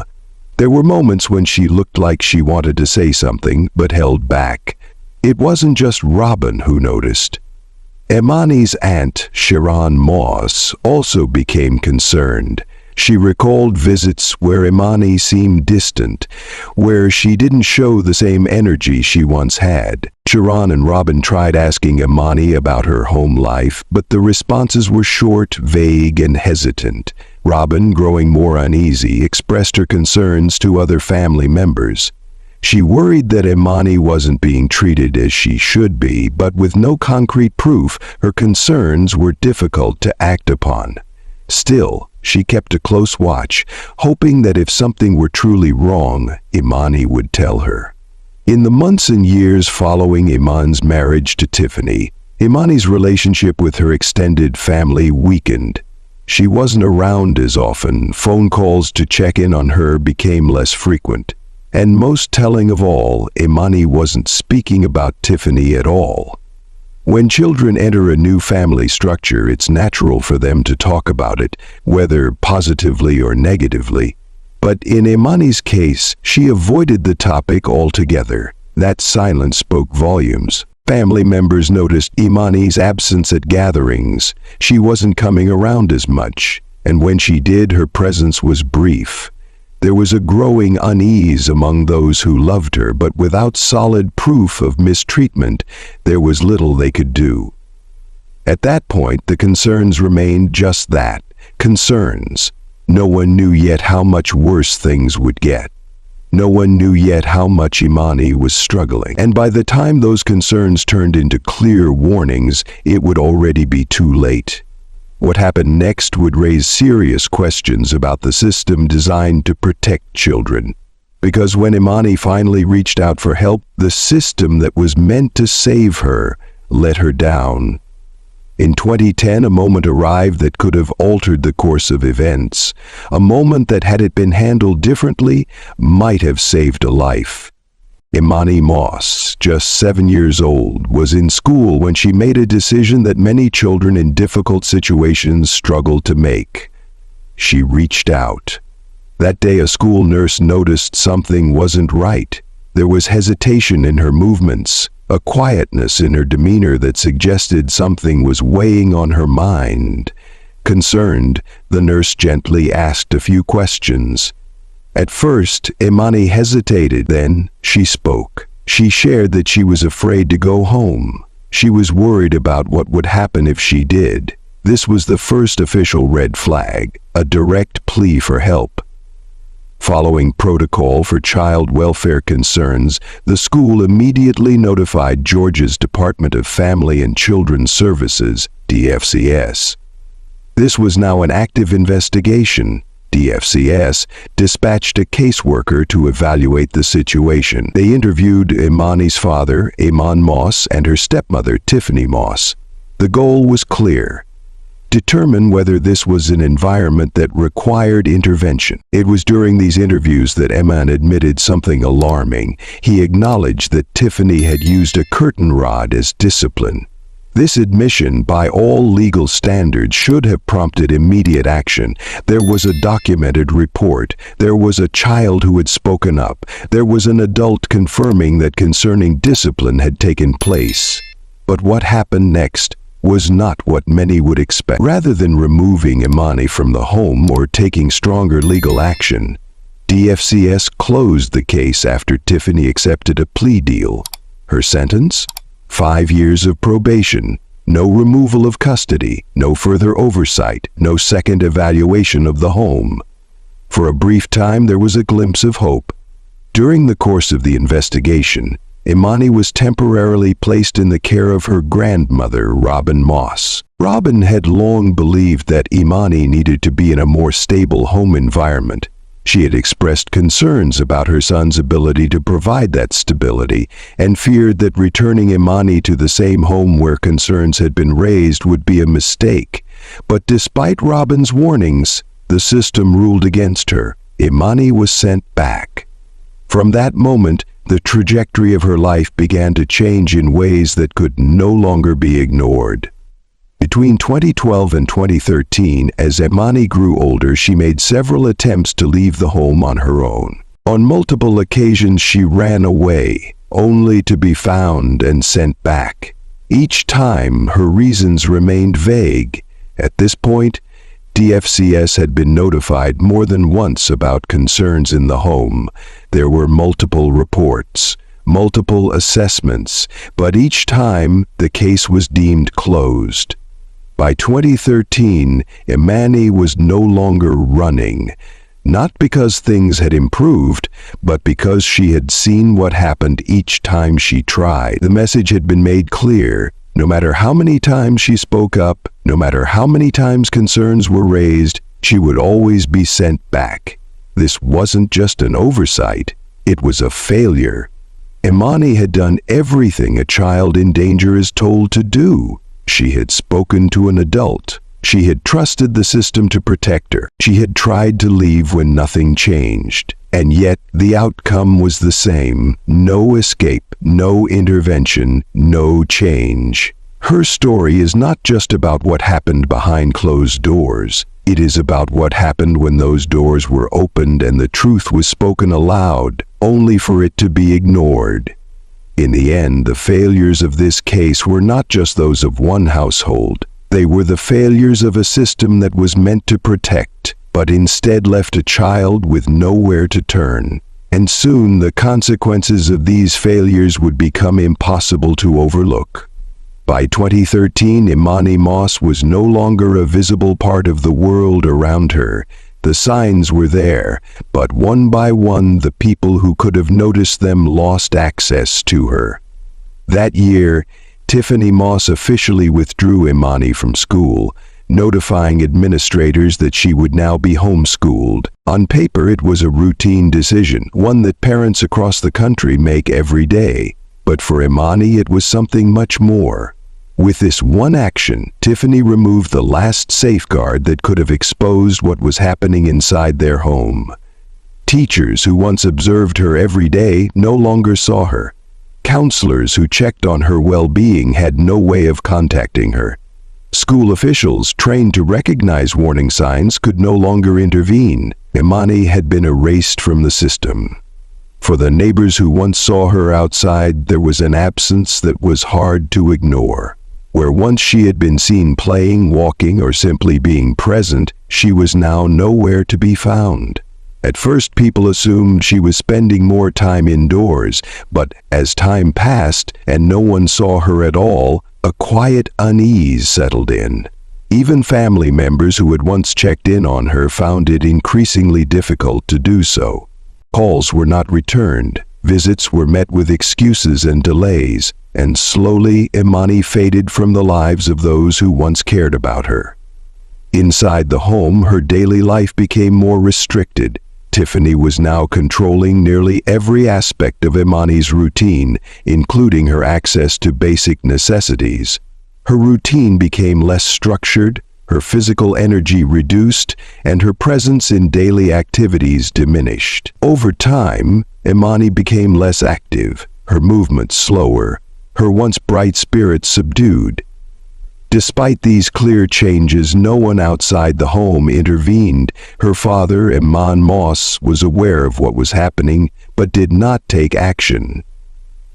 There were moments when she looked like she wanted to say something, but held back. It wasn't just Robin who noticed. Emani's aunt, Sharon Moss, also became concerned. She recalled visits where Emani seemed distant, where she didn't show the same energy she once had. Sharon and Robin tried asking Emani about her home life, but the responses were short, vague, and hesitant. Robin, growing more uneasy, expressed her concerns to other family members. She worried that Emani wasn't being treated as she should be, but with no concrete proof, her concerns were difficult to act upon. Still, she kept a close watch, hoping that if something were truly wrong, Emani would tell her. In the months and years following Emani's marriage to Tiffany, Emani's relationship with her extended family weakened. She wasn't around as often, phone calls to check in on her became less frequent. And most telling of all, Emani wasn't speaking about Tiffany at all. When children enter a new family structure, it's natural for them to talk about it, whether positively or negatively. But in Emani's case, she avoided the topic altogether. That silence spoke volumes. Family members noticed Emani's absence at gatherings. She wasn't coming around as much, and when she did, her presence was brief. There was a growing unease among those who loved her, but without solid proof of mistreatment, there was little they could do. At that point, the concerns remained just that, concerns. No one knew yet how much worse things would get. No one knew yet how much Emani was struggling. And by the time those concerns turned into clear warnings, it would already be too late. What happened next would raise serious questions about the system designed to protect children. Because when Emani finally reached out for help, the system that was meant to save her let her down. In 2010, a moment arrived that could have altered the course of events. A moment that, had it been handled differently, might have saved a life. Emani Moss, just 7 years old, was in school when she made a decision that many children in difficult situations struggle to make. She reached out. That day, a school nurse noticed something wasn't right. There was hesitation in her movements, a quietness in her demeanor that suggested something was weighing on her mind. Concerned, the nurse gently asked a few questions. At first, Emani hesitated. Then she spoke. She shared that she was afraid to go home. She was worried about what would happen if she did. This was the first official red flag, a direct plea for help. Following protocol for child welfare concerns, the school immediately notified Georgia's Department of Family and Children's Services, DFCS. This was now an active investigation. DFCS dispatched a caseworker to evaluate the situation. They interviewed Emani's father, Emani Moss, and her stepmother, Tiffany Moss. The goal was clear: determine whether this was an environment that required intervention. It was during these interviews that Emani admitted something alarming. He acknowledged that Tiffany had used a curtain rod as discipline. This admission, by all legal standards, should have prompted immediate action. There was a documented report. There was a child who had spoken up. There was an adult confirming that concerning discipline had taken place. But what happened next was not what many would expect. Rather than removing Emani from the home or taking stronger legal action, DFCS closed the case after Tiffany accepted a plea deal. Her sentence? 5 years of probation, no removal of custody, no further oversight, no second evaluation of the home. For a brief time, there was a glimpse of hope. During the course of the investigation, Emani was temporarily placed in the care of her grandmother, Robin Moss. Robin had long believed that Emani needed to be in a more stable home environment. She had expressed concerns about her son's ability to provide that stability and feared that returning Emani to the same home where concerns had been raised would be a mistake. But despite Robin's warnings, the system ruled against her. Emani was sent back. From that moment, the trajectory of her life began to change in ways that could no longer be ignored. Between 2012 and 2013, as Emani grew older, she made several attempts to leave the home on her own. On multiple occasions, she ran away, only to be found and sent back. Each time, her reasons remained vague. At this point, DFCS had been notified more than once about concerns in the home. There were multiple reports, multiple assessments, but each time the case was deemed closed. By 2013, Emani was no longer running, not because things had improved, but because she had seen what happened each time she tried. The message had been made clear. No matter how many times she spoke up, no matter how many times concerns were raised, she would always be sent back. This wasn't just an oversight, it was a failure. Emani had done everything a child in danger is told to do. She had spoken to an adult. She had trusted the system to protect her. She had tried to leave when nothing changed. And yet, the outcome was the same. No escape, no intervention, no change. Her story is not just about what happened behind closed doors. It is about what happened when those doors were opened and the truth was spoken aloud, only for it to be ignored. In the end, the failures of this case were not just those of one household. They were the failures of a system that was meant to protect, but instead left a child with nowhere to turn. And soon the consequences of these failures would become impossible to overlook. By 2013, Emani Moss was no longer a visible part of the world around her. The signs were there, but one by one the people who could have noticed them lost access to her. That year, Tiffany Moss officially withdrew Emani from school, notifying administrators that she would now be homeschooled. On paper, it was a routine decision, one that parents across the country make every day. But for Emani, it was something much more. With this one action, Tiffany removed the last safeguard that could have exposed what was happening inside their home. Teachers who once observed her every day no longer saw her. Counselors who checked on her well-being had no way of contacting her. School officials trained to recognize warning signs could no longer intervene. Emani had been erased from the system. For the neighbors who once saw her outside, there was an absence that was hard to ignore. Where once she had been seen playing, walking, or simply being present, she was now nowhere to be found. At first, people assumed she was spending more time indoors, but as time passed and no one saw her at all, a quiet unease settled in. Even family members who had once checked in on her found it increasingly difficult to do so. Calls were not returned, visits were met with excuses and delays, and slowly Emani faded from the lives of those who once cared about her. Inside the home, her daily life became more restricted. Tiffany was now controlling nearly every aspect of Emani's routine, including her access to basic necessities. Her routine became less structured, her physical energy reduced, and her presence in daily activities diminished. Over time, Emani became less active, her movements slower, her once bright spirit subdued. Despite these clear changes, no one outside the home intervened. Her father, Emani Moss, was aware of what was happening, but did not take action.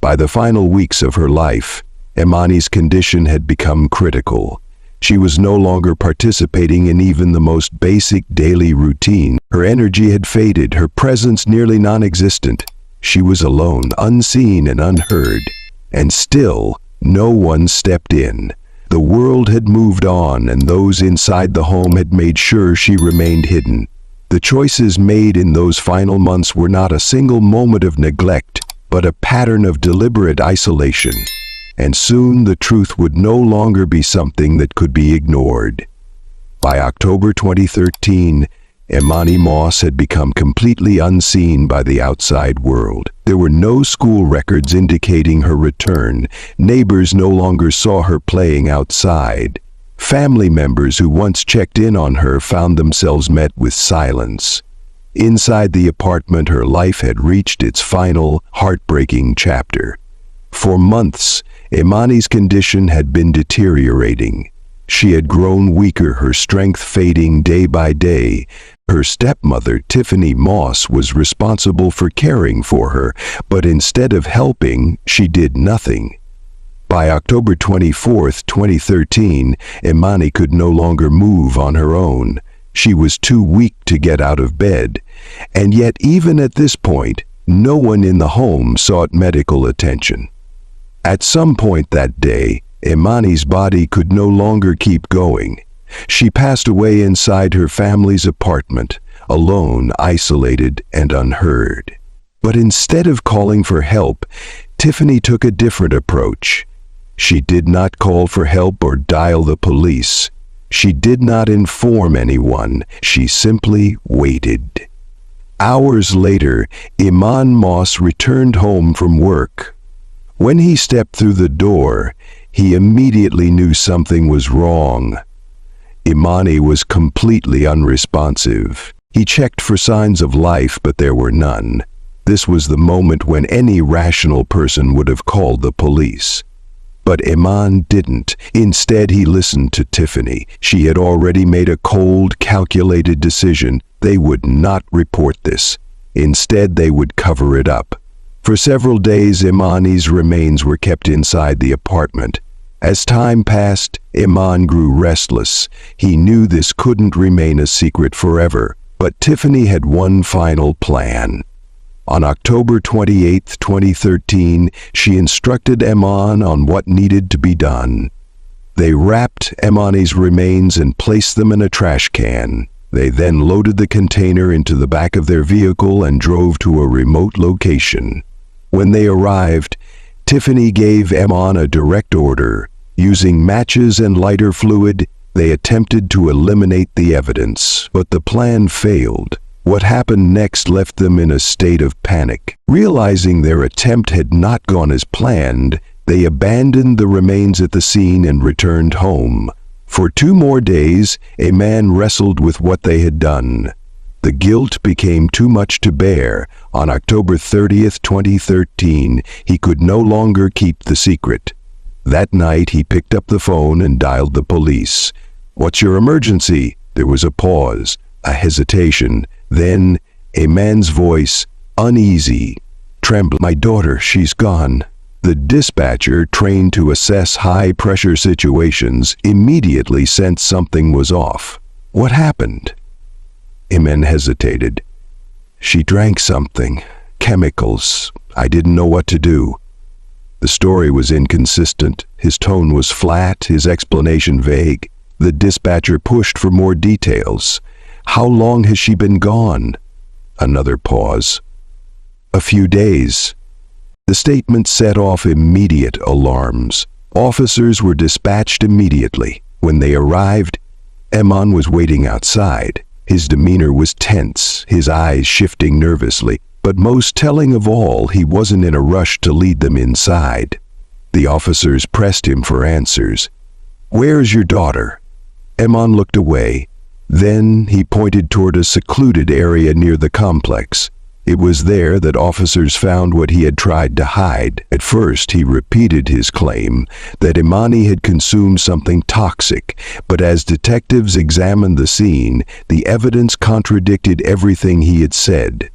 By the final weeks of her life, Emani's condition had become critical. She was no longer participating in even the most basic daily routine. Her energy had faded, her presence nearly non-existent. She was alone, unseen and unheard. And still, no one stepped in. The world had moved on, and those inside the home had made sure she remained hidden. The choices made in those final months were not a single moment of neglect, but a pattern of deliberate isolation. And soon the truth would no longer be something that could be ignored. By October 2013, Emani Moss had become completely unseen by the outside world. There were no school records indicating her return. Neighbors no longer saw her playing outside. Family members who once checked in on her found themselves met with silence. Inside the apartment, her life had reached its final, heartbreaking chapter. For months, Emani's condition had been deteriorating. She had grown weaker, her strength fading day by day. Her stepmother, Tiffany Moss, was responsible for caring for her, but instead of helping, she did nothing. By October 24, 2013, Emani could no longer move on her own. She was too weak to get out of bed. And yet, even at this point, no one in the home sought medical attention. At some point that day, Emani's body could no longer keep going. She passed away inside her family's apartment, alone, isolated, and unheard. But instead of calling for help, Tiffany took a different approach. She did not call for help or dial the police. She did not inform anyone. She simply waited. Hours later, Emani Moss returned home from work. When he stepped through the door, he immediately knew something was wrong. Emani was completely unresponsive. He checked for signs of life, but there were none. This was the moment when any rational person would have called the police. But Eman didn't. Instead, he listened to Tiffany. She had already made a cold, calculated decision. They would not report this. Instead, they would cover it up. For several days, Emani's remains were kept inside the apartment. As time passed, Eman grew restless. He knew this couldn't remain a secret forever, but Tiffany had one final plan. On October 28, 2013, she instructed Eman on what needed to be done. They wrapped Emani's remains and placed them in a trash can. They then loaded the container into the back of their vehicle and drove to a remote location. When they arrived, Tiffany gave Eman a direct order. Using matches and lighter fluid, they attempted to eliminate the evidence, but the plan failed. What happened next left them in a state of panic. Realizing their attempt had not gone as planned, they abandoned the remains at the scene and returned home. For 2 more days, a man wrestled with what they had done. The guilt became too much to bear. On October 30th, 2013, he could no longer keep the secret. That night, he picked up the phone and dialed the police. "What's your emergency?" There was a pause, a hesitation. Then, a man's voice, uneasy, trembling. "My daughter, she's gone." The dispatcher, trained to assess high-pressure situations, immediately sensed something was off. "What happened?" Eman hesitated. "She drank something. Chemicals. I didn't know what to do." The story was inconsistent. His tone was flat, his explanation vague. The dispatcher pushed for more details. "How long has she been gone?" Another pause. "A few days." The statement set off immediate alarms. Officers were dispatched immediately. When they arrived, Eman was waiting outside. His demeanor was tense, his eyes shifting nervously. But most telling of all, he wasn't in a rush to lead them inside. The officers pressed him for answers. "Where's your daughter?" Eman looked away. Then he pointed toward a secluded area near the complex. It was there that officers found what he had tried to hide. At first, he repeated his claim that Emani had consumed something toxic, but as detectives examined the scene, the evidence contradicted everything he had said.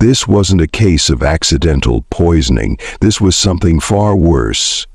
This wasn't a case of accidental poisoning. This was something far worse.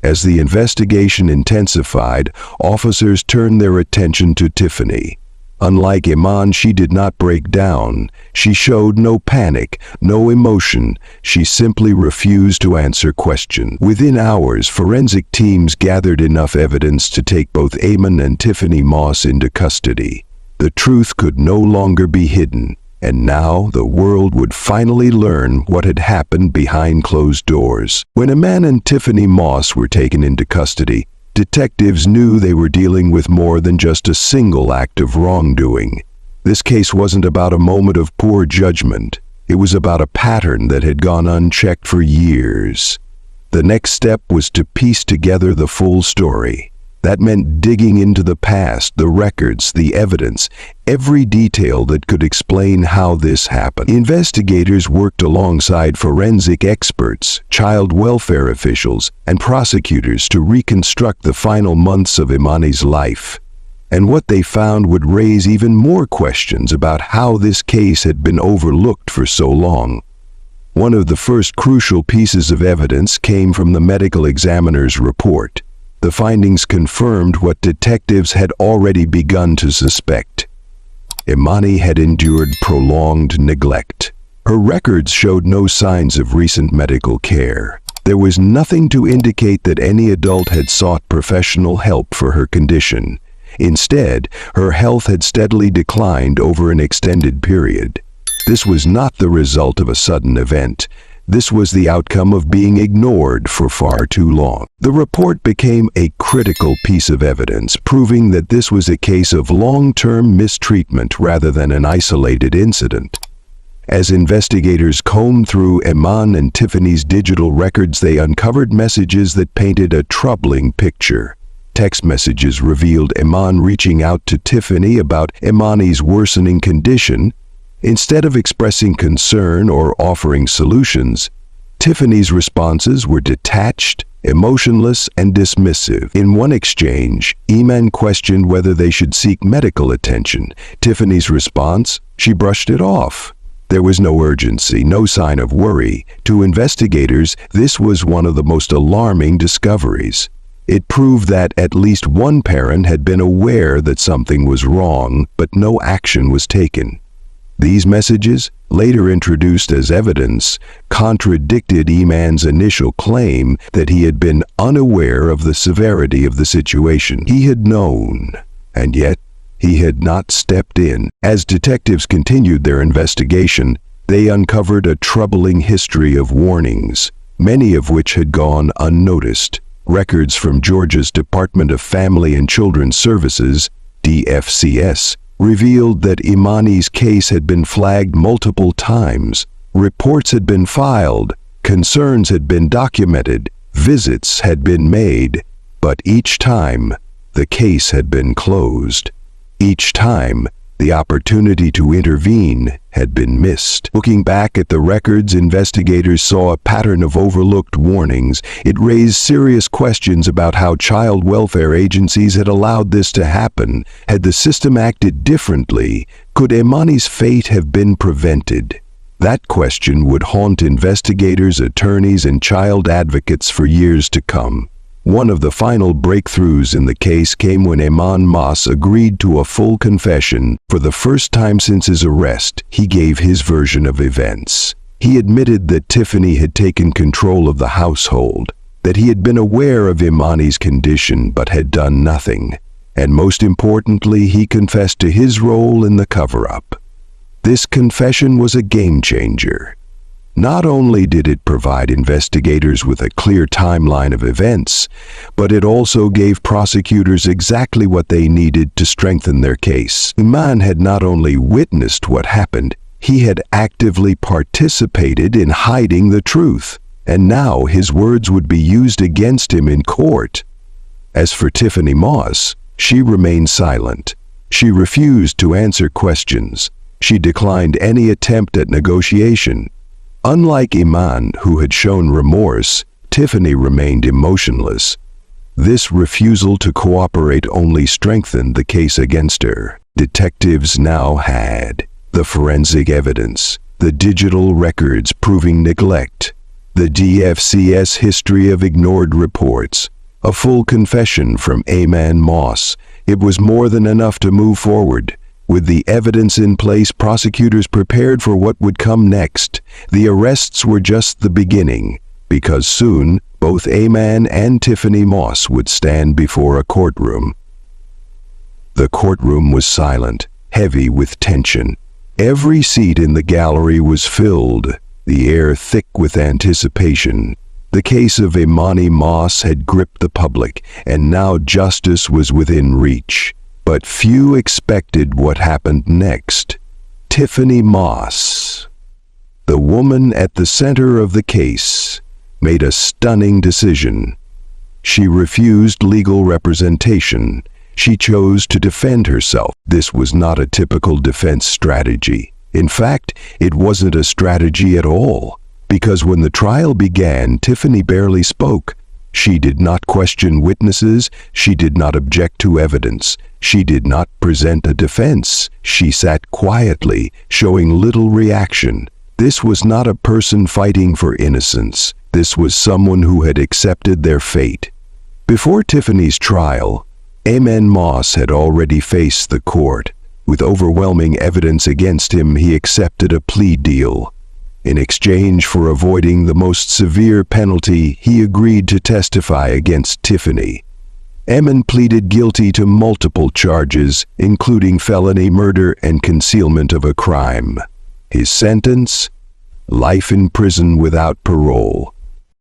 As the investigation intensified, officers turned their attention to Tiffany. Unlike Eman, she did not break down. She showed no panic, no emotion. She simply refused to answer questions. Within hours, forensic teams gathered enough evidence to take both Eman and Tiffany Moss into custody. The truth could no longer be hidden, and now the world would finally learn what had happened behind closed doors. When Eman and Tiffany Moss were taken into custody, detectives knew they were dealing with more than just a single act of wrongdoing. This case wasn't about a moment of poor judgment. It was about a pattern that had gone unchecked for years. The next step was to piece together the full story. That meant digging into the past, the records, the evidence, every detail that could explain how this happened. Investigators worked alongside forensic experts, child welfare officials, and prosecutors to reconstruct the final months of Emani's life. And what they found would raise even more questions about how this case had been overlooked for so long. One of the first crucial pieces of evidence came from the medical examiner's report. The findings confirmed what detectives had already begun to suspect. Emani had endured prolonged neglect. Her records showed no signs of recent medical care. There was nothing to indicate that any adult had sought professional help for her condition. Instead, her health had steadily declined over an extended period. This was not the result of a sudden event. This was the outcome of being ignored for far too long. The report became a critical piece of evidence, proving that this was a case of long-term mistreatment rather than an isolated incident. As investigators combed through Eman and Tiffany's digital records, they uncovered messages that painted a troubling picture. Text messages revealed Eman reaching out to Tiffany about Emani's worsening condition. Instead of expressing concern or offering solutions, Tiffany's responses were detached, emotionless and dismissive. In one exchange, Emani questioned whether they should seek medical attention. Tiffany's response? She brushed it off. There was no urgency, no sign of worry. To investigators, this was one of the most alarming discoveries. It proved that at least one parent had been aware that something was wrong, but no action was taken. These messages, later introduced as evidence, contradicted Emani's initial claim that he had been unaware of the severity of the situation. He had known, and yet he had not stepped in. As detectives continued their investigation, they uncovered a troubling history of warnings, many of which had gone unnoticed. Records from Georgia's Department of Family and Children's Services, DFCS, revealed that Emani's case had been flagged multiple times. Reports had been filed, concerns had been documented, visits had been made, but each time, the case had been closed. Each time, the opportunity to intervene had been missed. Looking back at the records, investigators saw a pattern of overlooked warnings. It raised serious questions about how child welfare agencies had allowed this to happen. Had the system acted differently, could Emani's fate have been prevented? That question would haunt investigators, attorneys, and child advocates for years to come. One of the final breakthroughs in the case came when Emani Moss agreed to a full confession. For the first time since his arrest, he gave his version of events. He admitted that Tiffany had taken control of the household, that he had been aware of Emani's condition but had done nothing, and most importantly, he confessed to his role in the cover-up. This confession was a game-changer. Not only did it provide investigators with a clear timeline of events, but it also gave prosecutors exactly what they needed to strengthen their case. Emani had not only witnessed what happened, he had actively participated in hiding the truth, and now his words would be used against him in court. As for Tiffany Moss, she remained silent. She refused to answer questions. She declined any attempt at negotiation. Unlike Emani, who had shown remorse, Tiffany remained emotionless. This refusal to cooperate only strengthened the case against her. Detectives now had the forensic evidence, the digital records proving neglect, the DFCS history of ignored reports, a full confession from Emani Moss. It was more than enough to move forward. With the evidence in place, prosecutors prepared for what would come next. The arrests were just the beginning, because soon both Emani and Tiffany Moss would stand before a courtroom. The courtroom was silent, heavy with tension. Every seat in the gallery was filled, the air thick with anticipation. The case of Emani Moss had gripped the public, and now justice was within reach. But few expected what happened next. Tiffany Moss, the woman at the center of the case, made a stunning decision. She refused legal representation. She chose to defend herself. This was not a typical defense strategy. In fact, it wasn't a strategy at all, because when the trial began, Tiffany barely spoke. She did not question witnesses. She did not object to evidence. She did not present a defense. She sat quietly, showing little reaction. This was not a person fighting for innocence. This was someone who had accepted their fate. Before Tiffany's trial, Emani Moss had already faced the court. With overwhelming evidence against him, he accepted a plea deal. In exchange for avoiding the most severe penalty, he agreed to testify against Tiffany. Emani pleaded guilty to multiple charges, including felony murder and concealment of a crime. His sentence? Life in prison without parole.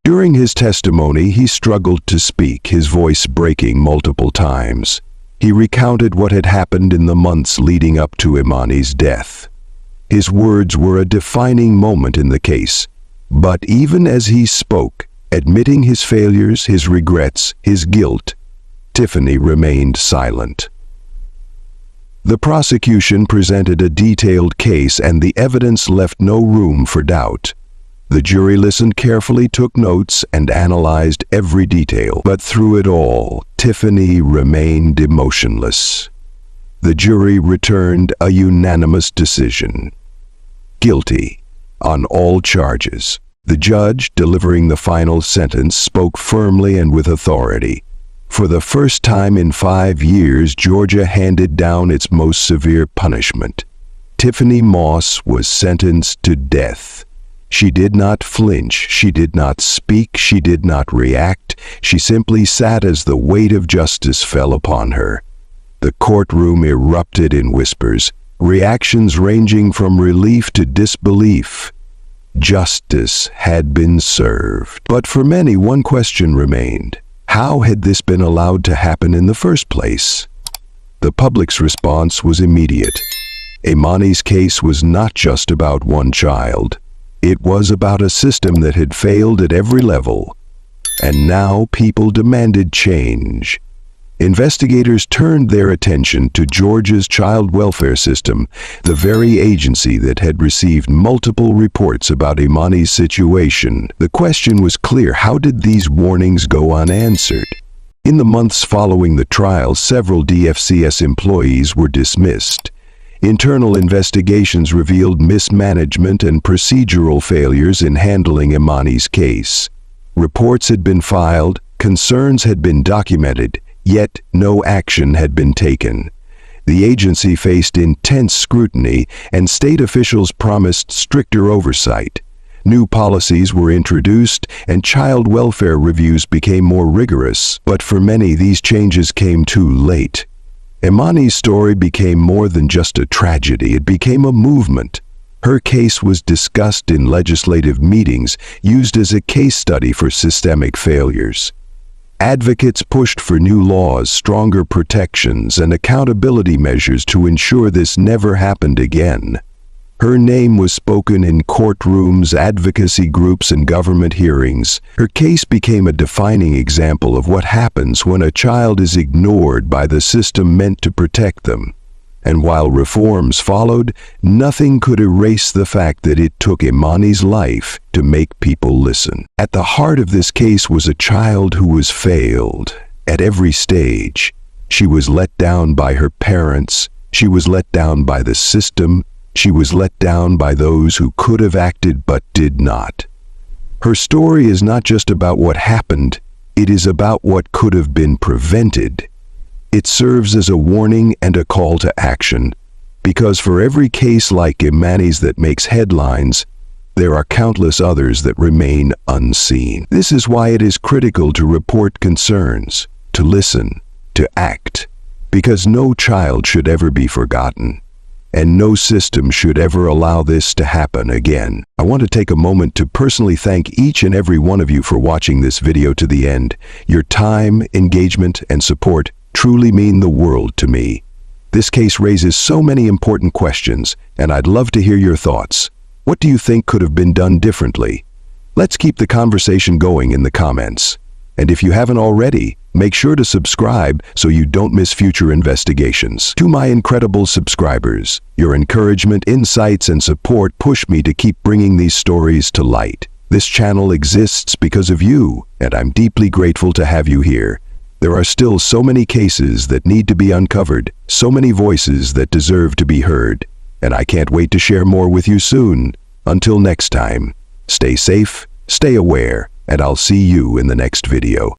During his testimony, he struggled to speak, his voice breaking multiple times. He recounted what had happened in the months leading up to Emani's death. His words were a defining moment in the case, but even as he spoke, admitting his failures, his regrets, his guilt, Tiffany remained silent. The prosecution presented a detailed case, and the evidence left no room for doubt. The jury listened carefully, took notes, and analyzed every detail. But through it all, Tiffany remained emotionless. The jury returned a unanimous decision. Guilty on all charges. The judge, delivering the final sentence, spoke firmly and with authority. For the first time in 5 years, Georgia handed down its most severe punishment. Tiffany Moss was sentenced to death. She did not flinch, she did not speak, she did not react. She simply sat as the weight of justice fell upon her. The courtroom erupted in whispers, reactions ranging from relief to disbelief. Justice had been served. But for many, one question remained. How had this been allowed to happen in the first place? The public's response was immediate. Emani's case was not just about one child. It was about a system that had failed at every level. And now people demanded change. Investigators turned their attention to Georgia's child welfare system, the very agency that had received multiple reports about Emani's situation. The question was clear: how did these warnings go unanswered? In the months following the trial, several DFCS employees were dismissed. Internal investigations revealed mismanagement and procedural failures in handling Emani's case. Reports had been filed, concerns had been documented, yet no action had been taken. The agency faced intense scrutiny, and state officials promised stricter oversight. New policies were introduced, and child welfare reviews became more rigorous. But for many, these changes came too late. Emani's story became more than just a tragedy. It became a movement. Her case was discussed in legislative meetings, used as a case study for systemic failures. Advocates pushed for new laws, stronger protections, and accountability measures to ensure this never happened again. Her name was spoken in courtrooms, advocacy groups, and government hearings. Her case became a defining example of what happens when a child is ignored by the system meant to protect them. And while reforms followed, nothing could erase the fact that it took Emani's life to make people listen. At the heart of this case was a child who was failed at every stage. She was let down by her parents. She was let down by the system. She was let down by those who could have acted but did not. Her story is not just about what happened, it is about what could have been prevented. It serves as a warning and a call to action, because for every case like Emani's that makes headlines, there are countless others that remain unseen. This is why it is critical to report concerns, to listen, to act, because no child should ever be forgotten. And no system should ever allow this to happen again. I want to take a moment to personally thank each and every one of you for watching this video to the end. Your time, engagement, and support truly mean the world to me. This case raises so many important questions, and I'd love to hear your thoughts. What do you think could have been done differently? Let's keep the conversation going in the comments. And if you haven't already, make sure to subscribe so you don't miss future investigations. To my incredible subscribers, your encouragement, insights, and support push me to keep bringing these stories to light. This channel exists because of you, and I'm deeply grateful to have you here. There are still so many cases that need to be uncovered, so many voices that deserve to be heard, and I can't wait to share more with you soon. Until next time, stay safe, stay aware, and I'll see you in the next video.